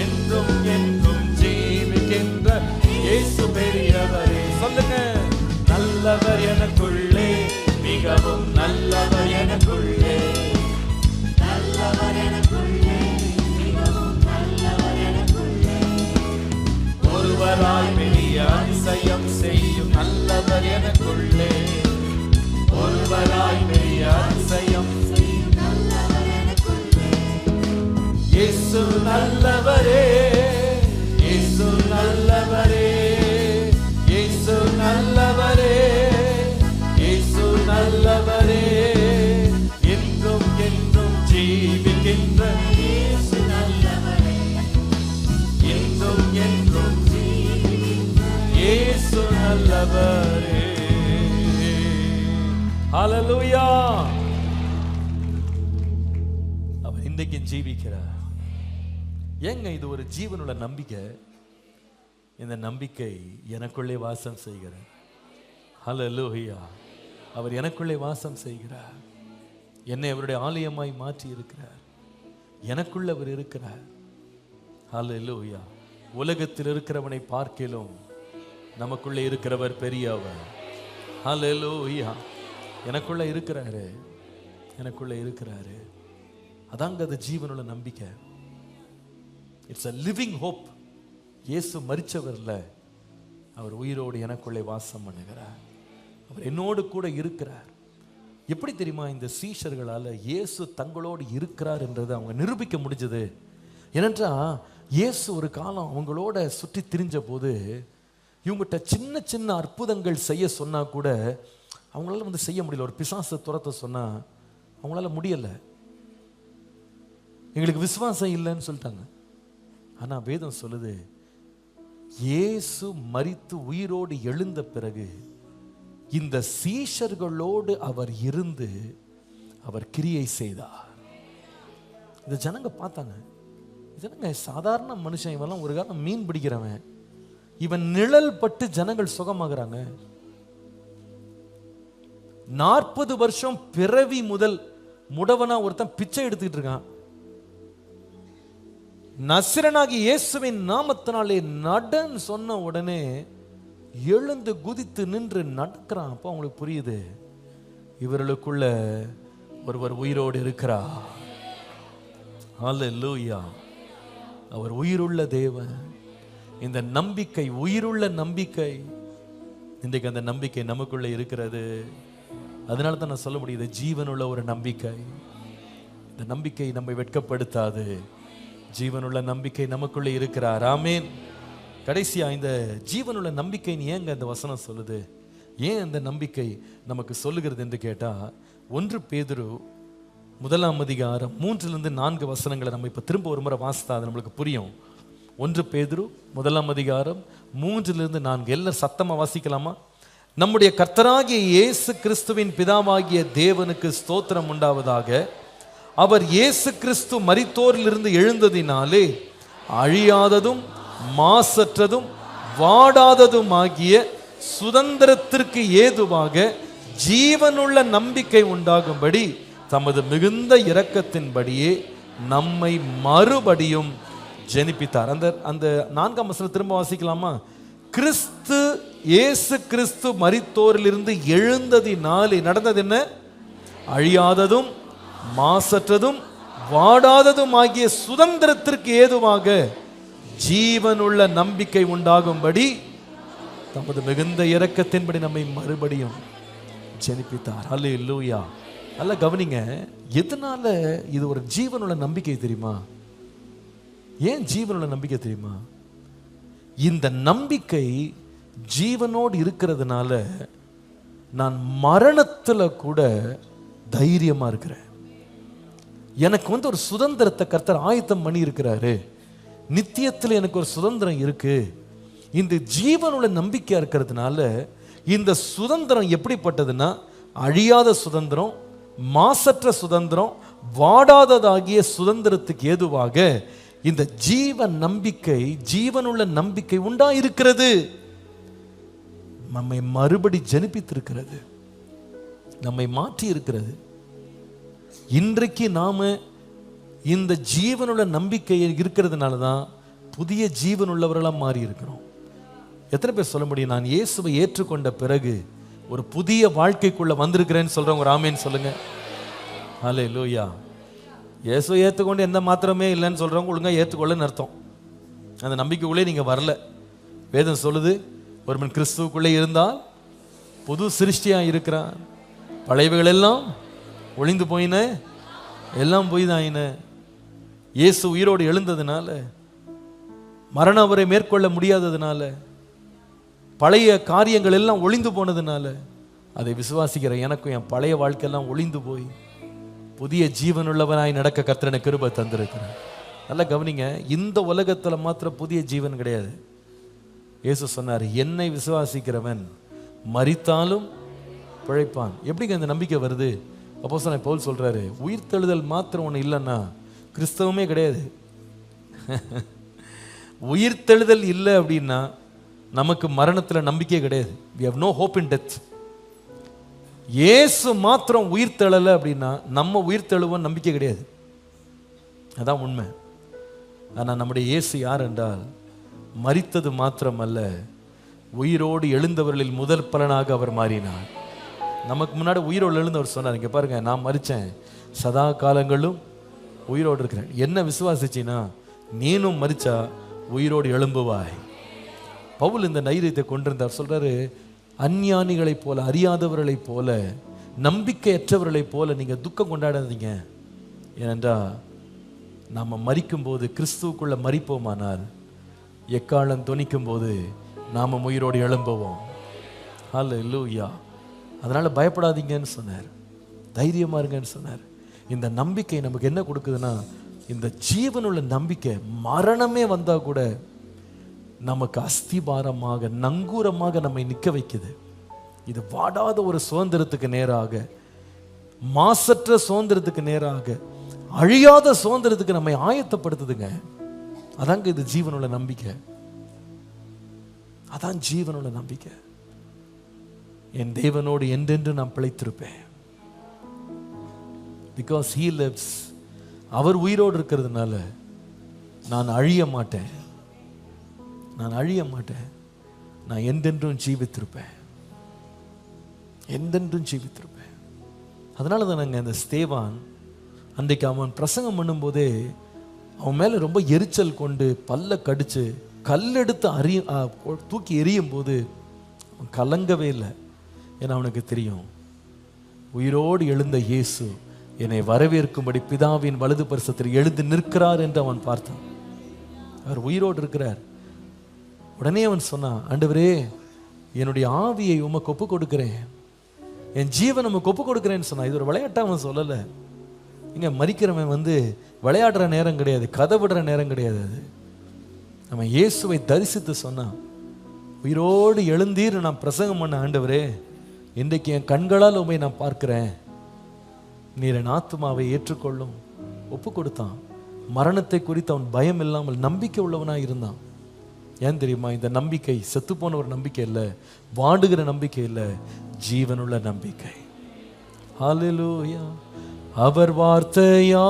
என்றும் என்றும் ஜீவிக்கின்ற இயேசு பெரியவரே. சொல்லுங்க. நல்லவர் எனக்குள்ளே, மிகவும் நல்லவர் எனக்குள்ளே, நல்லவர் எனக்குள்ளே, மிகவும் நல்லவர் எனக்குள்ளே. ஒருவராய் பெரிய அதிசயம் செய்யும் நல்லவர் எனக்குள்ளே, ஒருவராய் பெரிய அதிசயம் செய்யும் நல்லவர் எனக்குள்ளே. இயேசு நல்லவரே, இயேசு நல்லவர். நல்லவரே. ஹல்லேலூயா. அவர் இன்றைக்கு ஜீவிக்கிறார். ஏங்க இது ஒரு ஜீவனுள்ள நம்பிக்கை. இந்த நம்பிக்கை எனக்குள்ளே வாசம் செய்கிறார். ஹல்லேலூயா. அவர் எனக்குள்ளே வாசம் செய்கிறார். என்னை அவருடைய ஆலயமாய் மாற்றி இருக்கிறார். எனக்குள்ள அவர் இருக்கிறார். ஹல்லேலூயா. உலகத்தில் இருக்கிறவனை பார்க்கிலும் நமக்குள்ளே இருக்கிறவர் பெரியவர். ஹல்லேலூயா. எனக்குள்ள இருக்கிறாரு, எனக்குள்ள இருக்கிறாரு. அதாங்க அது ஜீவனுள்ள நம்பிக்கை. It's a living hope. இயேசு மரிச்சவர்ல, அவர் உயிரோடு எனக்குள்ளே வாசம் பண்ணுகிறார். அவர் என்னோடு கூட இருக்கிறார். எப்படி தெரியுமா இந்த சீஷர்களால் இயேசு தங்களோடு இருக்கிறார் என்றதை அவங்க நிரூபிக்க முடிஞ்சது? ஏனென்றா இயேசு ஒரு காலம் அவங்களோட சுற்றி திரிஞ்ச போது இவங்ககிட்ட சின்ன சின்ன அற்புதங்கள் செய்ய சொன்னா கூட அவங்களால வந்து செய்ய முடியல. ஒரு பிசாசை துரத்த சொன்னா அவங்களால முடியல. எங்களுக்கு விசுவாசம் இல்லைன்னு சொல்லிட்டாங்க. ஆனா வேதம் சொல்லுது, இயேசு மரித்து உயிரோடு எழுந்த பிறகு இந்த சீஷர்களோடு அவர் இருந்து அவர் கிரியை செய்தார். இந்த ஜனங்க பார்த்தாங்க, ஜனங்க சாதாரண மனுஷன், இவெல்லாம் ஒரு காலம் மீன் பிடிக்கிறவன், இவன் நிழல் பட்டு ஜனங்கள் சுகமாகறாங்க. 40 வருஷம் பிறவி முதல் முடவனா ஒருத்தன் பிச்சை எடுத்துக்கிட்டு இருக்கான். நசரனாகி இயேசுவின் நாமத்தினாலே நடன்னு சொன்ன உடனே எழுந்து குதித்து நின்று நடக்கிறான். அப்போ அவங்களுக்கு புரியுது, இவர்களுக்குள்ள ஒருவர் உயிரோடு இருக்கிறார். ஹல்லேலூயா. அவர் உயிருள்ள தேவன். இந்த நம்பிக்கை உயிருள்ள நம்பிக்கை. இன்றைக்கு அந்த நம்பிக்கை நமக்குள்ள இருக்கிறது. அதனால தான் நான் சொல்ல முடியுது, ஜீவனுள்ள ஒரு நம்பிக்கை. இந்த நம்பிக்கை நம்மை வெட்கப்படுத்தாது. ஜீவனுள்ள நம்பிக்கை நமக்குள்ளே இருக்கிறார். ஆமேன். கடைசியா இந்த ஜீவனுள்ள நம்பிக்கை ஏங்க இந்த வசனம் சொல்லுது? ஏன் அந்த நம்பிக்கை நமக்கு சொல்லுகிறது என்று கேட்டா, 1 பேதுரு 1 அதிகாரம் 3-4 வசனங்களை நம்ம இப்ப திரும்ப ஒரு முறை வாசித்தா அது நம்மளுக்கு புரியும். 1 பேதுரு 1 அதிகாரம் 3-4 எல்லாரும் சத்தமா வாசிக்கலாமா? நம்முடைய கர்த்தராகிய இயேசு கிறிஸ்துவின் பிதாவாகிய தேவனுக்கு ஸ்தோத்திரம் உண்டாவதாக. அவர் இயேசு கிறிஸ்து மரித்தோரிலிருந்து எழுந்ததினாலே அழியாததும் மாசற்றதும் வாடாததும் ஆகிய சுதந்திரத்திற்கு ஏதுவாக ஜீவனுள்ள நம்பிக்கை உண்டாகும்படி தமது மிகுந்த இரக்கத்தின்படியே நம்மை மறுபடியும் ஜெனிப்பித்தார். அந்த 4ஆம் வசனம் திரும்ப வாசிக்கலாமா? கிறிஸ்து இயேசு கிறிஸ்து மரித்தோரிலிருந்து எழுந்ததினாலே நடந்தது என்ன? அழியாததும் மாசற்றதும் வாடாததும் ஆகிய சுதந்திரத்திற்கு ஏதுவாக ஜீவனுள்ள நம்பிக்கை உண்டாகும்படி தமது மிகுந்த இரக்கத்தின்படி நம்மை மறுபடியும் ஜெனிப்பித்தார். ஹல்லேலூயா. நல்ல கவனிங்க, எதனால இது ஒரு ஜீவனுள்ள நம்பிக்கை தெரியுமா? ஏன் ஜீவனுள்ள நம்பிக்கை தெரியுமா? இந்த நம்பிக்கை ஜீவனோடு இருக்கிறதுனால நான் மரணத்துல கூட தைரியமா இருக்கிறேன். எனக்கு வந்து ஒரு சுதந்திரத்தை கர்த்தர் ஆயத்தம் பண்ணி இருக்கிறாரு. நித்தியத்தில் எனக்கு ஒரு சுதந்திரம் இருக்கு. இந்த ஜீவனுள்ள நம்பிக்கையா இருக்கிறதுனால இந்த சுதந்திரம் எப்படிப்பட்டதுன்னா, அழியாத சுதந்திரம், மாசற்ற சுதந்திரம், வாடாததாகிய சுதந்திரத்துக்கு ஏதுவாக இந்த ஜீவ நம்பிக்கை, ஜீவனுள்ள நம்பிக்கை உண்டாயிருக்கிறது. நம்மை மறுபடி ஜனிப்பித்திருக்கிறது, நம்மை மாற்றி இருக்கிறது. இன்றைக்கு நாம இந்த ஜீவனுள்ள நம்பிக்கை இருக்கிறதுனால தான் புதிய ஜீவனுள்ளவர்களாக மாறி இருக்கிறோம். எத்தனை பேர் சொல்ல முடியும், நான் இயேசுவை ஏற்றுக்கொண்ட பிறகு ஒரு புதிய வாழ்க்கைக்குள்ள வந்திருக்கிறேன்னு சொல்றவங்க ஒரு ஆமேன்னு சொல்லுங்க. ஹல்லேலூயா. இயேசுவை ஏற்றுக்கொண்டு எந்த மாத்திரமே இல்லைன்னு சொல்றவங்க ஒழுங்கா ஏற்றுக்கொள்ளன்னு அர்த்தம். அந்த நம்பிக்கைக்குள்ளே நீங்க வரல. வேதம் சொல்லுது, ஒருவன் கிறிஸ்துவுக்குள்ளே இருந்தால் புது சிருஷ்டியா இருக்கிறான், பழையவைகள் எல்லாம் ஒளிந்து போயின, எல்லாம் போய் தான். இயேசு உயிரோடு எழுந்ததுனால, மரணம் அவரை மேற்கொள்ள முடியாததுனால, பழைய காரியங்கள் எல்லாம் ஒளிந்து போனதுனால, அதை விசுவாசிக்கிற எனக்கும் என் பழைய வாழ்க்கையெல்லாம் ஒளிந்து போய் புதிய ஜீவனுள்ளவனாய் நடக்க கர்த்தர் எனக்கு கிருபை தந்திருக்கிறார். நல்லா கவனிங்க, இந்த உலகத்தில் மாத்திரம் புதிய ஜீவன் கிடையாது. இயேசு சொன்னார், என்னை விசுவாசிக்கிறவன் மரித்தாலும் பிழைப்பான். எப்படிங்க அந்த நம்பிக்கை வருது? அப்போஸ்தலன் பவுல் சொல்றாரு, உயிர்த்தெழுதல் மாத்திரம் ஒன்று இல்லைன்னா கிறிஸ்தவமே கிடையாது. உயிர்த்தெழுதல் இல்லை அப்படின்னா நமக்கு மரணத்தில் நம்பிக்கை கிடையாது. we have no hope in death. இயேசு மாத்திரம் உயிர்த்தெழலை அப்படின்னா நம்ம உயிர்த்தெழுவோம் நம்பிக்கை கிடையாது. அதான் உண்மை. ஆனால் நம்முடைய இயேசு யார் என்றால், மரித்தது மாத்திரம் அல்ல, உயிரோடு எழுந்தவர்களில் முதல் பலனாக அவர் மாறினார். நமக்கு முன்னாடி உயிரோடு எழுந்தவர் சொன்னார், இங்கே பாருங்க, நான் மரித்தேன், சதா காலங்களும் உயிரோடு இருக்கிறேன். என்ன விசுவாசிச்சின்னா நீனும் மரிச்சா உயிரோடு எழும்புவாய். பவுல் இந்த தைரியத்தை கொண்டிருந்தார். சொல்றாரு, அஞ்ஞானிகளைப் போல, அறியாதவர்களைப் போல, நம்பிக்கையற்றவர்களைப் போல நீங்க துக்கம் கொண்டாடாதீங்க. ஏனென்றா நாம் மரிக்கும் போது கிறிஸ்துவுக்குள்ள மரிப்போமானால் எக்காலம் தொனிக்கும் போது நாம உயிரோடு எழும்புவோம். ஹல்லேலூயா. அதனால பயப்படாதீங்கன்னு சொன்னார், தைரியமா இருங்கன்னு சொன்னார். இந்த நம்பிக்கை நமக்கு என்ன கொடுக்குதுன்னா, இந்த ஜீவனுள்ள நம்பிக்கை மரணமே வந்தா கூட நமக்கு அஸ்திபாரமாக, நங்கூரமாக நம்மை நிற்க வைக்குது. இது வாடாத ஒரு சுதந்திரத்துக்கு நேராக, மாசற்ற சுதந்திரத்துக்கு நேராக, அழியாத சுதந்திரத்துக்கு நம்மை ஆயத்தப்படுத்துதுங்க. அதாங்க இது ஜீவனுள்ள நம்பிக்கை. அதான் ஜீவனுள்ள நம்பிக்கை. என் தேவனோடு என்றென்று நான் பிழைத்திருப்பேன். Because he lives. அவர் உயிரோடு இருக்கிறதுனால நான் அழிய மாட்டேன், நான் அழிய மாட்டேன், நான் என்றென்றும் ஜீவித்திருப்பேன், என்றென்றும் ஜீவித்திருப்பேன். அதனால தான் நாங்கள் அந்த ஸ்தேவான் அன்றைக்கு அவன் பிரசங்கம் பண்ணும்போதே அவன் மேலே ரொம்ப எரிச்சல் கொண்டு பல்ல கடிச்சு கல்லெடுத்து தூக்கி எரியும் போது அவன் கலங்கவே இல்லை. ஏன்னா அவனுக்கு தெரியும், உயிரோடு எழுந்த இயேசு என்னை வரவேற்கும்படி பிதாவின் வலது பரிசத்தில் எழுந்து நிற்கிறார் என்று அவன் பார்த்தான். அவர் உயிரோடு இருக்கிறார். உடனே அவன் சொன்னான், ஆண்டவரே, என்னுடைய ஆவியை உமக்கு ஒப்பு கொடுக்கிறேன், என் ஜீவன் உமக்கு ஒப்பு கொடுக்கிறேன்னு சொன்னான். இது ஒரு விளையாட்டை அவன் சொல்லலை. இங்கே மரிக்கிறவன் விளையாடுற நேரம் கிடையாது, கதை விடுற நேரம் கிடையாது. அது அவன் இயேசுவை தரிசித்து சொன்னான், உயிரோடு எழுந்தீர் நான் பிரசங்கம் பண்ண ஆண்டவரே, இன்றைக்கு என் கண்களால் உண்மை நான் பார்க்கிறேன், நீர் என் ஆத்துமாவை ஏற்றுக்கொள்ளும். ஒப்பு கொடுத்தான். மரணத்தை குறித்து அவன் பயம் இல்லாமல் நம்பிக்கை உள்ளவனாக இருந்தான். ஏன் தெரியுமா? இந்த நம்பிக்கை செத்து போன ஒரு நம்பிக்கை இல்லை, வாடுகிற நம்பிக்கை இல்லை, ஜீவனுள்ள நம்பிக்கை. ஹல்லேலூயா. அவர் வார்த்தையா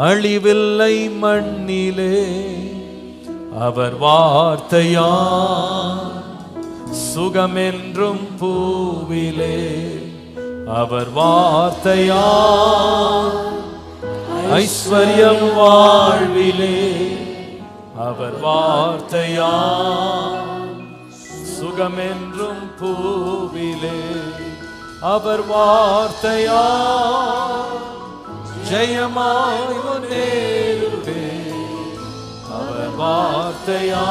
அழிவில்லை மண்ணிலே, அவர் வார்த்தையா சுகமென்றும் பூவிலே, அவர் வார்த்தையா ஐஸ்வர்யம் வாழ்விலே, அவர் வார்த்தையா சுகமென்றும் பூவிலே, அவர் வார்த்தையா ஜெயமாய் முன்னேறுவே, அவர் வார்த்தையா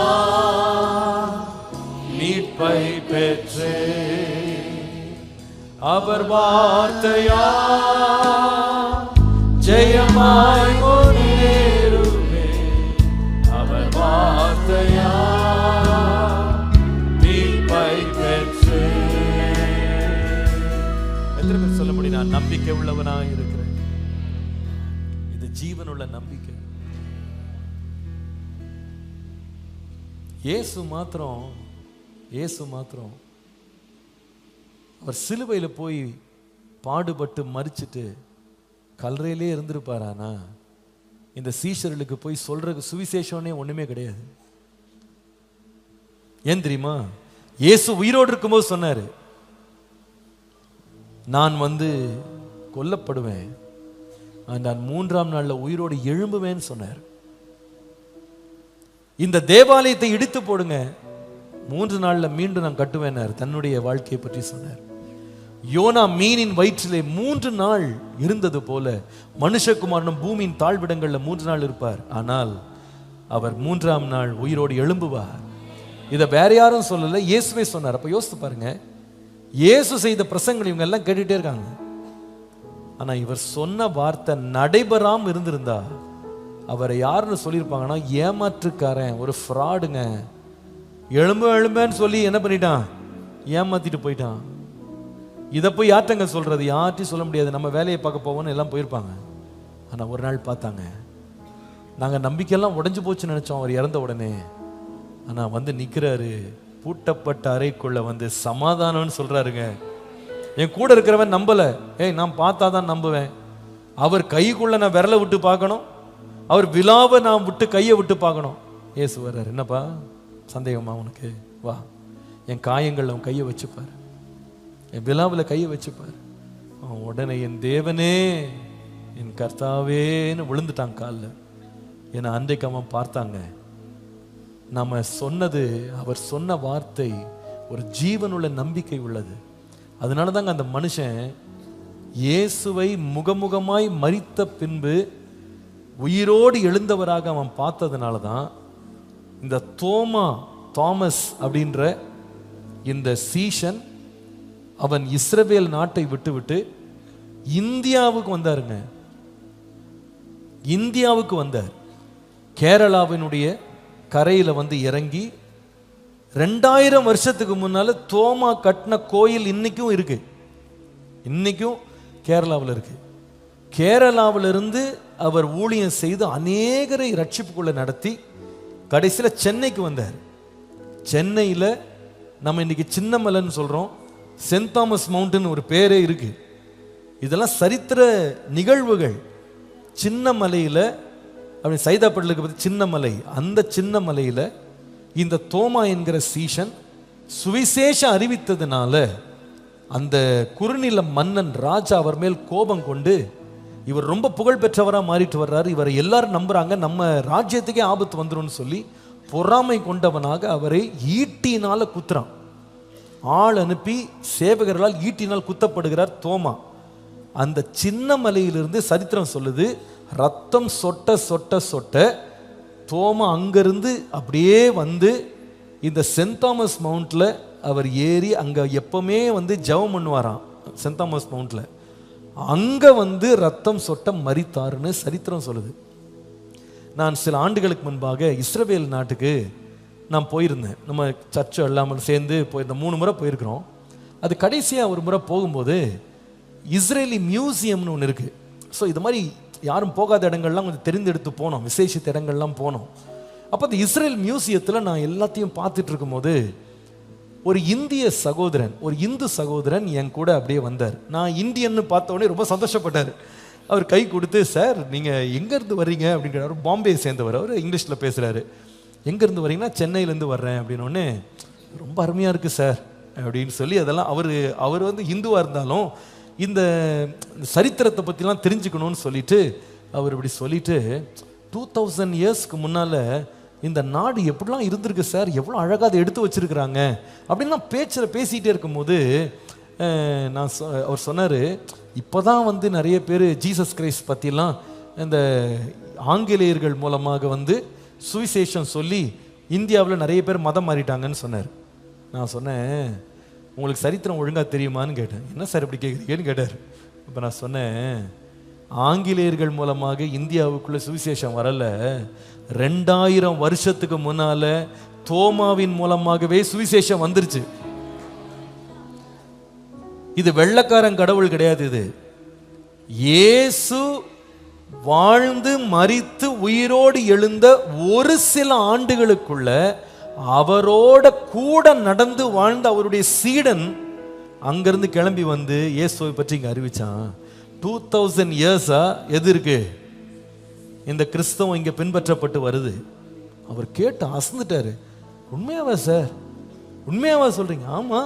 மீட்பை பெற்றே, அவர் வார்த்தையா ஜெயமாய் முன்னேறுவே, அவர் வார்த்தையா மீட்பை பெற்றே. எத்தனை பேர் சொல்ல முடியும், நான் நம்பிக்கை உள்ளவனாக இருக்கிறேன்? இது ஜீவனுள்ள நம்பிக்கை. இயேசு மாத்திரம் அவர் சிலுவையில் போய் பாடுபட்டு மரிச்சிட்டு கல்லறையிலே இருந்திருப்பாரானா, இந்த சீஷர்களுக்கு போய் சொல்ற சுவிசேஷனே ஒண்ணுமே கிடையாது. ஏன் தெரியுமா? இயேசு உயிரோடு இருக்கும்போது சொன்னாரு, நான் கொல்லப்படுவேன், நான் 3ஆம் நாள்ல உயிரோடு எழும்புவேன்னு சொன்னார். இந்த தேவாலயத்தை இடித்து போடுங்க, 3 நாள்ல மீண்டும் நான் கட்டுவேனார். தன்னுடைய வாழ்க்கையை பற்றி சொன்னார். யோனா மீனின் வயிற்றிலே 3 நாள் இருந்தது போல மனுஷகுமாரனும் பூமியின் தாழ்விடங்கள்ல 3 நாள் இருப்பார். ஆனால் அவர் 3ஆம் நாள் உயிரோடு எழும்புவார். இதை வேற யாரும் சொல்லல, இயேசுவே சொன்னார். அப்ப யோசித்து பாருங்க, இயேசு செய்த பிரசங்களை இவங்க எல்லாம் கேட்டுட்டே இருக்காங்க. ஆனா இவர் சொன்ன வார்த்தை நடைபெறாம இருந்திருந்தா அவரை யாருன்னு சொல்லியிருப்பாங்கன்னா, ஏமாற்றுக்காரன், ஒரு ஃப்ராடுங்க, எழும்பேன்னு சொல்லி என்ன பண்ணிட்டான், ஏமாத்திட்டு போயிட்டான். இதை போய் யார்ட்டங்க சொல்றது? யார்ட்டையும் சொல்ல முடியாது. நம்ம வேலையை பார்க்க போவோம்னு எல்லாம் போயிருப்பாங்க. ஆனால் ஒரு நாள் பார்த்தாங்க, நாங்கள் நம்பிக்கையெல்லாம் உடஞ்சு போச்சுன்னு நினச்சோம் அவர் இறந்த உடனே. ஆனால் வந்து நிற்கிறாரு, பூட்டப்பட்ட அறைக்குள்ள வந்து சமாதானம்னு சொல்றாருங்க. என் கூட இருக்கிறவன் நம்பலை. நான் பார்த்தா தான் நம்புவேன். அவர் கைக்குள்ள நான் விரலை விட்டு பார்க்கணும், அவர் விழாவை நான் விட்டு கையை விட்டு பார்க்கணும். ஏசு வர்றாரு. என்னப்பா சந்தேகமா உனக்கு? வா, என் காயங்கள் அவன் கையை வச்சுப்பார், என் விழாவில் கையை வச்சுப்பார். அவன் உடனே என் தேவனே, என் கர்த்தாவேன்னு விழுந்துட்டான் காலில். ஏன்னா அன்றைக்கு அவன் பார்த்தாங்க, நம்ம சொன்னது, அவர் சொன்ன வார்த்தை ஒரு ஜீவனுள்ள நம்பிக்கை உள்ளது. அதனால தாங்க அந்த மனுஷன் இயேசுவை முகமுகமாய் மரித்த பின்பு உயிரோடு எழுந்தவராக அவன் பார்த்ததுனால தான் இந்த தாமஸ் அப்படின்ற இந்த சீஷன் அவன் இஸ்ரவேல் நாட்டை விட்டு இந்தியாவுக்கு வந்தாருங்க. இந்தியாவுக்கு வந்தார். கேரளாவினுடைய கரையில் வந்து இறங்கி 2000 வருஷத்துக்கு முன்னால தோமா கட்டின கோயில் இன்னைக்கும் இருக்கு. இன்னைக்கும் கேரளாவில் இருக்கு. கேரளாவிலிருந்து அவர் ஊழியம் செய்து அநேகரை ரட்சிப்புக்குள்ள நடத்தி கடைசியில் சென்னைக்கு வந்தார். சென்னையில் நம்ம இன்னைக்கு சின்னமலைன்னு சொல்றோம், சென்ட் தாமஸ் மவுண்டன் ஒரு பேரே இருக்கு. இதெல்லாம் சரித்திர நிகழ்வுகள். சின்ன மலையில், அப்படி சைதாப்பட்டிலுக்கு பற்றி சின்ன மலை, அந்த சின்ன மலையில் இந்த தோமா என்கிற சீஷன் சுவிசேஷம் அறிவித்ததுனால அந்த குறுநில மன்னன் ராஜா அவர் மேல் கோபம் கொண்டு, இவர் ரொம்ப புகழ் பெற்றவராக மாறிட்டு வர்றாரு, இவரை எல்லாரும் நம்புறாங்க, நம்ம ராஜ்யத்துக்கே ஆபத்து வந்துடும் சொல்லி பொறாமை கொண்டவனாக அவரை ஈட்டினால குத்துறான். ஆள் அனுப்பி சேவகர்களால் ஈட்டினால் குத்தப்படுகிறார் தோமா. அந்த சின்ன மலையிலிருந்து சரித்திரம் சொல்லுது, ரத்தம் சொட்ட சொட்ட சொட்ட தோமா அங்கிருந்து அப்படியே வந்து இந்த சென்ட் தாமஸ் மவுண்ட்ல அவர் ஏறி அங்க எப்பவுமே வந்து ஜெபம் பண்ணுவாராம். சென்ட் தாமஸ் மவுண்ட்ல அங்க வந்து ரத்தம் சொட்ட மரித்தாருன்னு சரித்திரம் சொல்லுது. நான் சில ஆண்டுகளுக்கு முன்பாக இஸ்ரவேல் நாட்டுக்கு நான் போயிருந்தேன். நம்ம சர்ச்சு எல்லாமல் சேர்ந்து போயிருந்த 3 முறை போயிருக்கிறோம். அது கடைசியாக ஒரு முறை போகும்போது இஸ்ரேலி மியூசியம்னு ஒன்று இருக்குது. ஸோ இது மாதிரி யாரும் போகாத இடங்கள்லாம் கொஞ்சம் தெரிந்தெடுத்து போனோம், விசேஷித்த இடங்கள்லாம் போனோம். அப்போ அந்த இஸ்ரேல் மியூசியத்தில் நான் எல்லாத்தையும் பார்த்துட்டு இருக்கும்போது ஒரு இந்திய சகோதரன், ஒரு இந்து சகோதரன் என் கூட அப்படியே வந்தார். நான் இந்தியன்னு பார்த்த உடனே ரொம்ப சந்தோஷப்பட்டார். அவர் கை கொடுத்து, சார் நீங்கள் எங்கேருந்து வர்றீங்க அப்படிங்கிறார். பாம்பே சேர்ந்தவர், அவர் இங்கிலீஷில் பேசுகிறாரு. எங்கேருந்து வரீங்கன்னா, சென்னையிலேருந்து வர்றேன் அப்படின்னோடனே, ரொம்ப அருமையாக இருக்குது சார் அப்படின்னு சொல்லி அதெல்லாம் அவர் வந்து இந்துவாக இருந்தாலும் இந்த சரித்திரத்தை பற்றிலாம் தெரிஞ்சுக்கணும்னு சொல்லிட்டு அவர் இப்படி சொல்லிட்டு, 2000 இயர்ஸ்க்கு முன்னால் இந்த நாடு எப்படிலாம் இருந்திருக்கு சார், எவ்வளோ அழகாக அதை எடுத்து வச்சிருக்கிறாங்க அப்படின்லாம் பேசிகிட்டே இருக்கும்போது அவர் சொன்னார், இப்போ தான் வந்து நிறைய பேர் ஜீசஸ் கிரைஸ்ட் பற்றிலாம் இந்த ஆங்கிலேயர்கள் மூலமாக வந்து சுவிசேஷம் சொல்லி இந்தியாவில் நிறைய பேர் மதம் மாறிட்டாங்கன்னு சொன்னார். நான் சொன்னேன், உங்களுக்கு சரித்திரம் ஒழுங்காக தெரியுமான்னு கேட்டேன். என்ன சார் இப்படி கேட்குறீங்கன்னு கேட்டார். இப்போ நான் சொன்னேன், ஆங்கிலேயர்கள் மூலமாக இந்தியாவுக்குள்ள சுவிசேஷம் வரல, 2000 வருஷத்துக்கு முன்னால தோமாவின் மூலமாகவே சுவிசேஷம் வந்துருச்சு. இது வெள்ளக்காரன் கடவுள் கிடையாது. இது இயேசு வாழ்ந்து மரித்து உயிரோடு எழுந்த ஒரு சில ஆண்டுகளுக்குள்ள அவரோட கூட நடந்து வாழ்ந்த அவருடைய சீடன் அங்கிருந்து கிளம்பி வந்து இயேசுவை பற்றி இங்க அறிவிச்சான். 2000 இயர்ஸா எது இருக்கு, இந்த கிறிஸ்தவம் இங்க பின்பற்றப்பட்டு வருது. அவர் கேட்டு அசந்துட்டாரு. உண்மையாவா சார், உண்மையாவா சொல்றீங்க? ஆமா,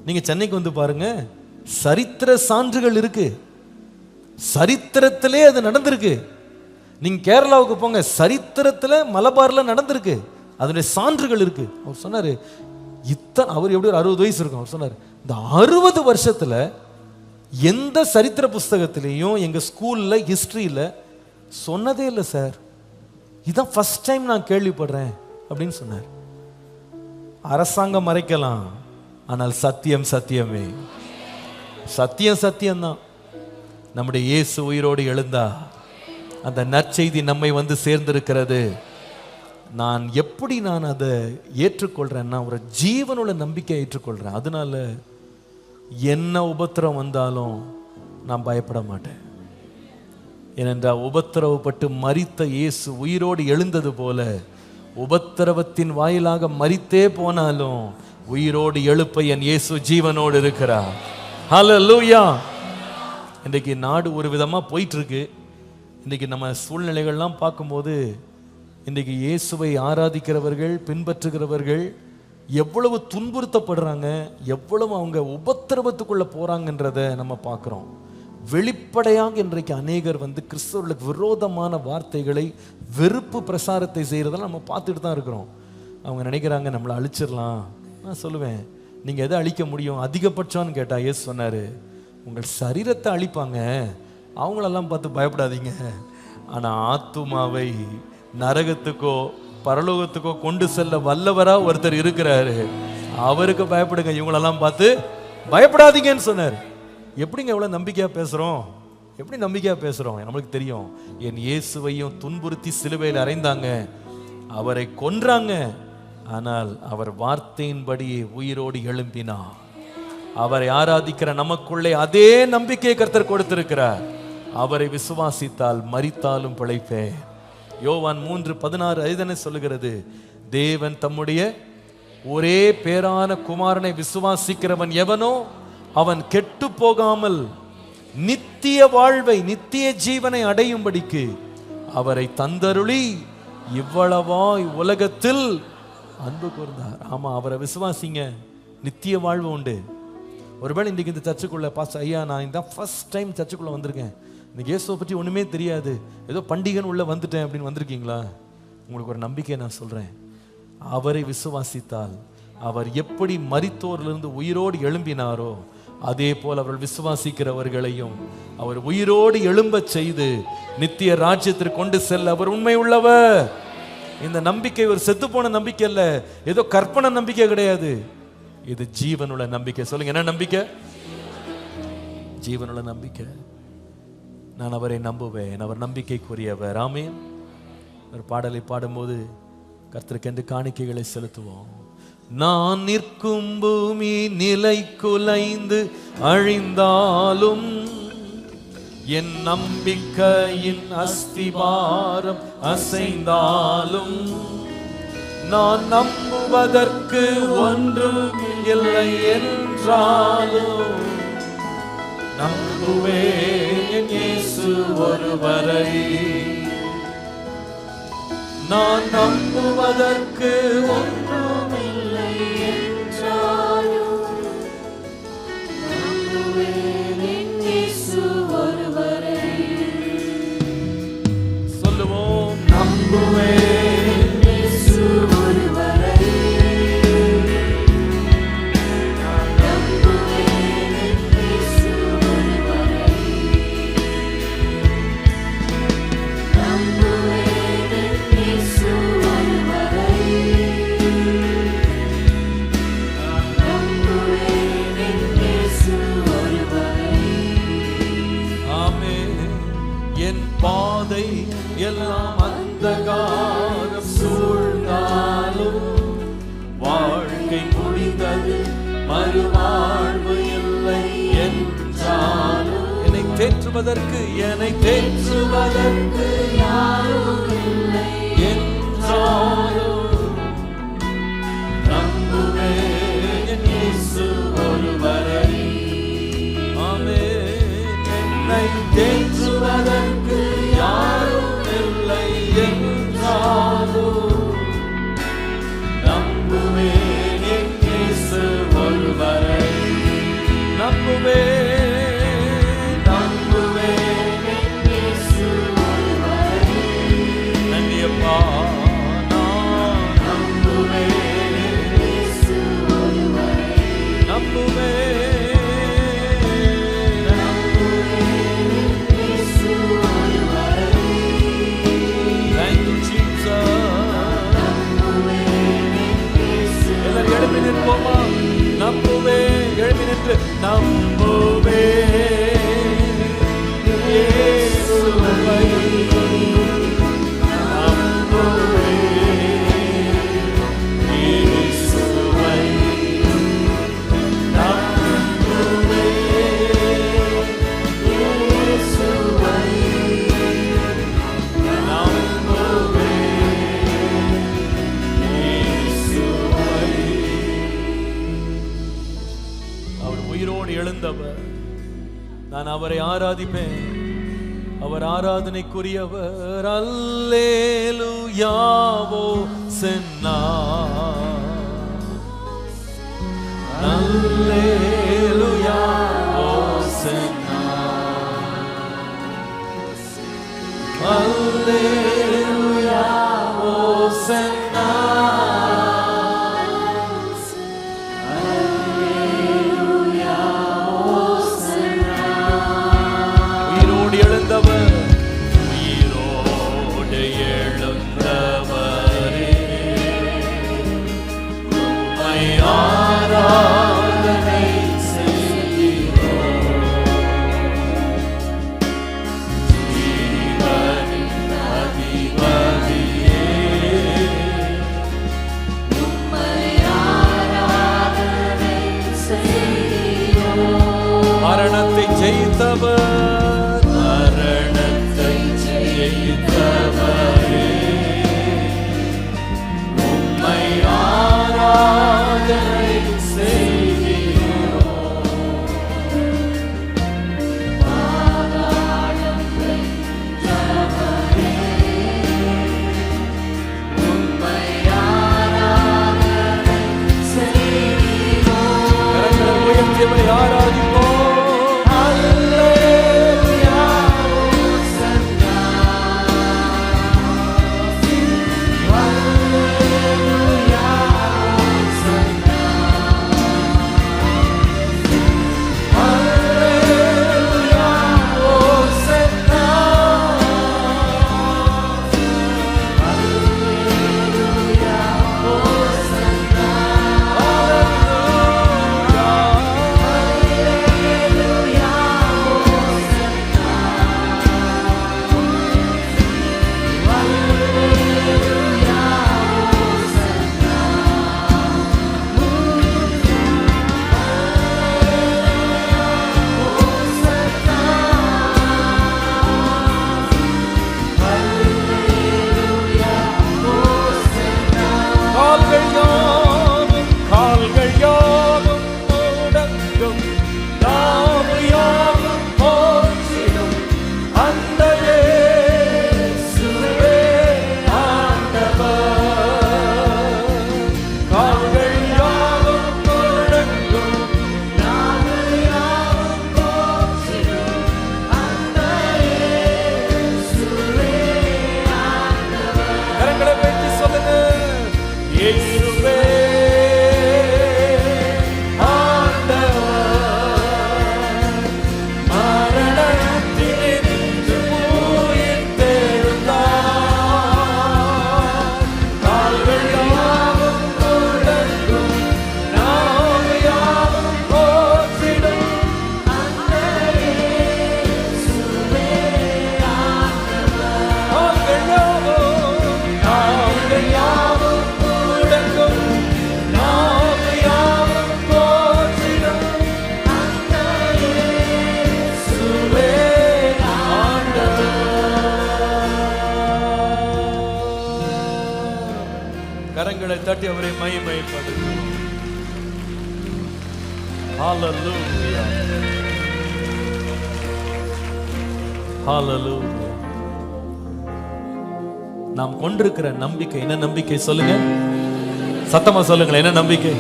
நீங்க சென்னைக்கு வந்து பாருங்க, சரித்திர சான்றுகள் இருக்கு, சரித்திரத்திலே அது நடந்திருக்கு. நீங்க கேரளாவுக்கு போங்க, சரித்திரத்துல மலபார்ல நடந்திருக்கு, அதனுடைய சான்றுகள் இருக்கு. அவர் சொன்னாரு, அவர் எப்படி ஒரு 60 வயசு இருக்கும். அவர் சொன்னார், இந்த 60 வருஷத்துல எந்த சரித்திர புஸ்தகத்திலையும் எங்க ஸ்கூல்ல ஹிஸ்டரியில சொன்னதே இல்லை சார், இதான் ஃபர்ஸ்ட் டைம் நான் கேள்விப்படுறேன் அப்படின்னு சொன்னார். அரசாங்கம் மறைக்கலாம், ஆனால் சத்தியம் சத்தியமே. சத்தியம் சத்தியம்தான். நம்முடைய இயேசு உயிரோடு எழுந்தா, அந்த நற்செய்தி நம்மை வந்து சேர்ந்திருக்கிறது. நான் எப்படி அதை ஏற்றுக்கொள்றேன்னா ஒரு ஜீவனுள்ள நம்பிக்கையை ஏற்றுக்கொள்றேன். அதனால என்ன உபத்திரம் வந்தாலும் நான் பயப்பட மாட்டேன். ஏனென்றால் உபத்திரவப்பட்டு மரித்த இயேசு உயிரோடு எழுந்தது போல உபத்திரவத்தின் வாயிலாக மரித்தே போனாலும் உயிரோடு எழுப்ப என் இயேசு ஜீவனோடு இருக்கிறார். ஹல்லேலூயா. இன்றைக்கு நாடு ஒரு விதமா போயிட்டு இருக்கு. இன்றைக்கு நம்ம சூழ்நிலைகள்லாம் பார்க்கும்போது இன்றைக்கு இயேசுவை ஆராதிக்கிறவர்கள் பின்பற்றுகிறவர்கள் எவ்வளவு துன்புறுத்தப்படுறாங்க, எவ்வளவு அவங்க உபத்திரவத்துக்குள்ள போறாங்கன்றதை நம்ம பார்க்குறோம். வெளிப்படையாக இன்றைக்கு அநேகர் கிறிஸ்தவர்களுக்கு விரோதமான வார்த்தைகளை வெறுப்பு பிரசாரத்தை செய்யறதெல்லாம் நம்ம பார்த்துட்டு தான் இருக்கிறோம். அவங்க நினைக்கிறாங்க நம்மளை அழிச்சிடலாம். நான் சொல்லுவேன், நீங்கள் எதை அழிக்க முடியும்? அதிகபட்சம்னு கேட்டால் இயேசு சொன்னார், உங்கள் சரீரத்தை அழிப்பாங்க, அவங்களெல்லாம் பார்த்து பயப்படாதீங்க. ஆனால் ஆத்துமாவை நரகத்துக்கோ பரலோகத்துக்கோ கொண்டு செல்ல வல்லவரா ஒருத்தர் இருக்கிறாரு, அவருக்கு பயப்படுங்க, இவங்களெல்லாம் பார்த்து பயப்படாதீங்கன்னு சொன்னார். எப்படிங்க எவ்வளோ நம்பிக்கையாக பேசுகிறோம்? எப்படி நம்பிக்கையாக பேசுகிறோம்? நம்மளுக்கு தெரியும், என் இயேசுவையும் துன்புறுத்தி சிலுவையில் அறைந்தாங்க, அவரை கொன்றாங்க, ஆனால் அவர் வார்த்தையின்படியே உயிரோடு எழும்பினார். அவரை ஆராதிக்கிற நமக்குள்ளே அதே நம்பிக்கையை கர்த்தர் கொடுத்திருக்கிறார். அவரை விசுவாசித்தால் மரித்தாலும் பிழைப்பேன். யோவான் 3:16 சொல்லுகிறது, தேவன் தம்முடைய ஒரே பேரான குமாரனை விசுவாசிக்கிறவன் எவனோ அவன் கெட்டு போகாமல் நித்திய வாழ்வை நித்திய ஜீவனை அடையும்படிக்கு அவரை தந்தருளி இவ்வளவாய் உலகத்தில் அன்பு கூர்ந்தார். ஆமா, அவரை விசுவாசிங்க, நித்திய வாழ்வு உண்டு. ஒருவேளை இன்றைக்கு இந்த சர்ச்சுக்குள்ள பாஸ்டர் ஐயா, நான் இந்த ஃபர்ஸ்ட் டைம் சர்ச்சுக்குள்ள வந்திருக்கேன், இந்த இயேசுவை பற்றி ஒன்றுமே தெரியாது, ஏதோ பண்டிகைன்னு உள்ள வந்துட்டேன் அப்படின்னு வந்திருக்கீங்களா? உங்களுக்கு ஒரு நம்பிக்கை நான் சொல்கிறேன், அவரை விசுவாசித்தால் அவர் எப்படி மரித்தோரிலிருந்து உயிரோடு எழும்பினாரோ அதே போல் அவர்கள் விசுவாசிக்கிறவர்களையும் அவர் உயிரோடு எழும்ப செய்து நித்திய ராஜ்யத்திற்கு கொண்டு செல்ல அவர் உண்மை உள்ளவர். இந்த நம்பிக்கை ஒரு செத்துப்போன நம்பிக்கை அல்ல, ஏதோ கற்பனை நம்பிக்கை கிடையாது, இது ஜீவனுள்ள நம்பிக்கை. சொல்லுங்க, என்ன நம்பிக்கை? ஜீவனுள்ள நம்பிக்கை. நான் அவரை நம்புவேன், அவர் நம்பிக்கைக்குரியவர். ஆமென். ஒரு பாடலை பாடும்போது கர்த்தருக்கென்று காணிக்கைகளை செலுத்துவோம். நான் நிற்கும் பூமி நிலை குலைந்து அழிந்தாலும் என் நம்பிக்கையின் அஸ்திபாரம் அசைந்தாலும் நான் நம்புவதற்கு ஒன்றும் இல்லை என்றாலும் நம்புவேன் இயேசு ஒருவரை. நான் நம்புவதற்கு ஒன்றும் இல்லை என்றாலும் நம்புவேன் இயேசு ஒருவரை. சொல்லுவோம், நம்புவேன் இயேசு ஒருவரை. பாதை எல்லாம் அந்தகாரம் சூழ்ந்தாலும் வாழ்க்கை முடிந்தது மறுவாழ்வு இல்லை என்றாலும் என்னை தேற்றுவதற்கு யாரும் இல்லை என்றாலும் நம்புவேன் இயேசு ஒருவரை. ஆமென். என்னை தேற்றுவதற்கு யாரும் இல்லை என்றாலும் நம்புவேன் இயேசு ஒருவரை. நம்புவேன் இயேசு ஒருவரை. நன்றியப்பா. நான் நம்புவேன் இயேசு ஒருவரை. நம்புவேன். எழுப்பி நிற்போமா? நம்புவே. எழுப்பி நின்று நம்புவே இயேசுவை. நான் அவரை ஆராதிப்பேன். அவர் ஆராதனைக்குரியவர். அல்லேலூயாவோ சென்னா, அல்லேலூயாவோ சென்னா, அல்லேலூயாவோ சென்னா. மரணத்தை ஜெயித்தவர், மரணத்தை ஜெயித்தவரே, உம்மை ஆராதனை செய்கிறோம். பாதாளம் வென்றவரே, உம்மை ஆராதனை செய்கிறோம். கரங்களை உயர்த்தி அவரை ஆராதிப்போம். கரங்களை தட்டி அவரை மகிமைப்படுத்துவோம். ஹல்லேலூயா, ஹல்லேலூயா. நாம் கொண்டிருக்கிற நம்பிக்கை என்ன நம்பிக்கை சொல்லுங்க, சத்தமா சொல்லுங்களேன். என்ன நம்பிக்கை?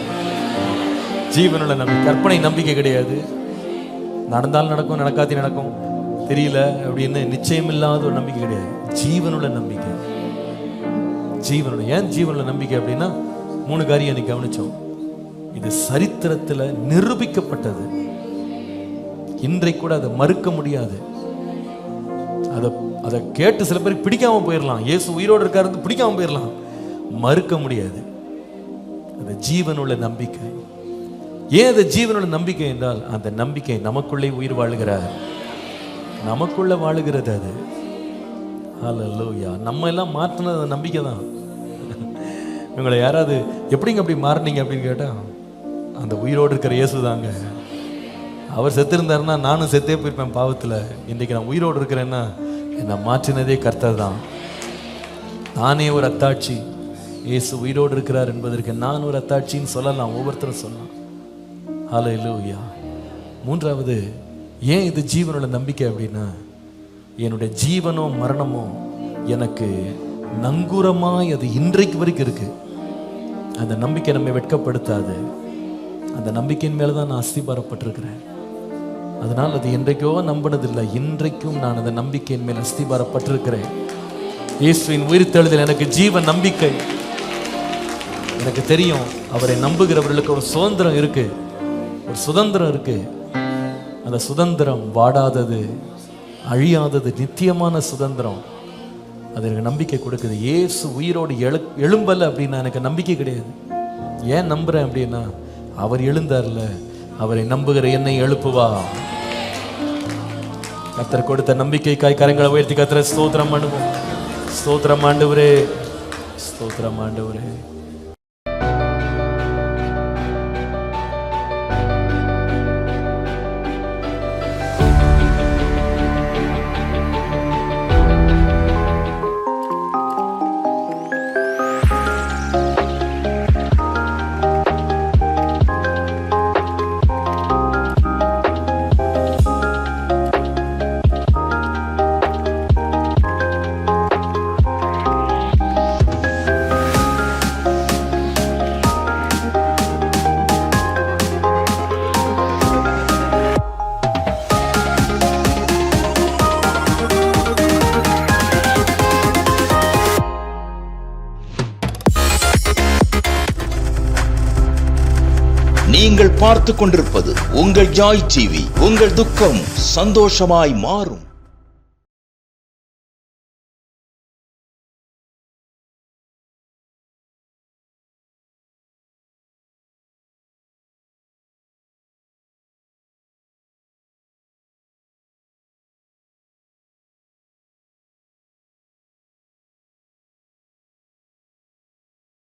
ஜீவனுள்ள நம்பிக்கை. கற்பனை நம்பிக்கை கிடையாது. நடந்தாலும் நடக்கும், நடக்காதி நடக்கும், தெரியல அப்படின்னு நிச்சயம் இல்லாத ஒரு நம்பிக்கை கிடையாது. ஜீவனுள்ள நம்பிக்கை. ஜீவனுள்ள, ஏன் ஜீவனுள்ள நம்பிக்கை அப்படின்னா 3 காரியம் அன்னைக்கு கவனிச்சோம். இது சரித்திரத்துல நிரூபிக்கப்பட்டது. இன்றைக்கு கூட அதை மறுக்க முடியாது. அதை கேட்டு சில பேருக்கு பிடிக்காம போயிடலாம். இயேசு உயிரோடு இருக்காரு பிடிக்காம போயிடலாம், மறுக்க முடியாது. அது ஜீவனுள்ள நம்பிக்கை. ஏன் அது ஜீவனுள்ள நம்பிக்கை என்றால், அந்த நம்பிக்கை நமக்குள்ளே உயிர் வாழுகிறார், நமக்குள்ள வாழுகிறது. அது ஹல்லேலூயா. நம்ம எல்லாம் மாற்றினது நம்பிக்கை தான். இவங்களை யாராவது எப்படிங்க அப்படி மாறினீங்க அப்படின்னு கேட்டா, அந்த உயிரோடு இருக்கிற இயேசு தாங்க. அவர் செத்திருந்தாருன்னா நானும் செத்தே போயிருப்பேன் பாவத்தில். இன்றைக்கு நான் உயிரோடு இருக்கிறேன்னா என்னை மாற்றினதே கர்த்தர் தான். நானே ஒரு அத்தாட்சி, இயேசு உயிரோடு இருக்கிறார் என்பதற்கு நான் ஒரு அத்தாட்சின்னு சொல்லலாம், ஒவ்வொருத்தரும் சொல்லலாம். ஹல்லேலூயா. 3வது, ஏன் இது ஜீவனோட நம்பிக்கை அப்படின்னா, என்னுடைய ஜீவனோ மரணமோ எனக்கு நங்கூரமாய் அது இன்றைக்கு வரைக்கும் இருக்கு. அந்த நம்பிக்கை நம்மை வெட்கப்படுத்தாது. அந்த நம்பிக்கையின் மேல தான் நான் அஸ்திபாரப்பட்டிருக்கிறேன். அதனால் அது என்றைக்கோ நம்பினதில்லை, இன்றைக்கும் நான் அந்த நம்பிக்கையின் மேல் அஸ்திபாரப்பட்டிருக்கிறேன். இயேசுவின் உயிர்த்தெழுதல் எனக்கு ஜீவ நம்பிக்கை. எனக்கு தெரியும் அவரை நம்புகிறவர்களுக்கு ஒரு சுதந்திரம் இருக்கு, ஒரு சுதந்திரம் இருக்கு. அந்த சுதந்திரம் வாடாதது, அழியாதது, நித்தியமான சுதந்திரம். அது எனக்கு நம்பிக்கை கொடுக்குது. இயேசு உயிரோடு எழும்பல அப்படின்னா எனக்கு நம்பிக்கை கிடையாது. ஏன் நம்புறேன் அப்படின்னா, அவர் எழுந்தார்ல, அவரை நம்புகிற என்னை எழுப்புவா. கர்த்தர் கொடுத்த நம்பிக்கைக்காய் கரங்களை உயர்த்தி கர்த்தரை ஸ்தோத்திரம் பண்ணுவோம். ஸ்தோத்திரம் ஆண்டவரே, ஸ்தோத்திரம் ஆண்டவரே. நீங்கள் பார்த்துக் கொண்டிருப்பது உங்கள் ஜாய் டிவி. உங்கள் துக்கம் சந்தோஷமாய் மாறும்.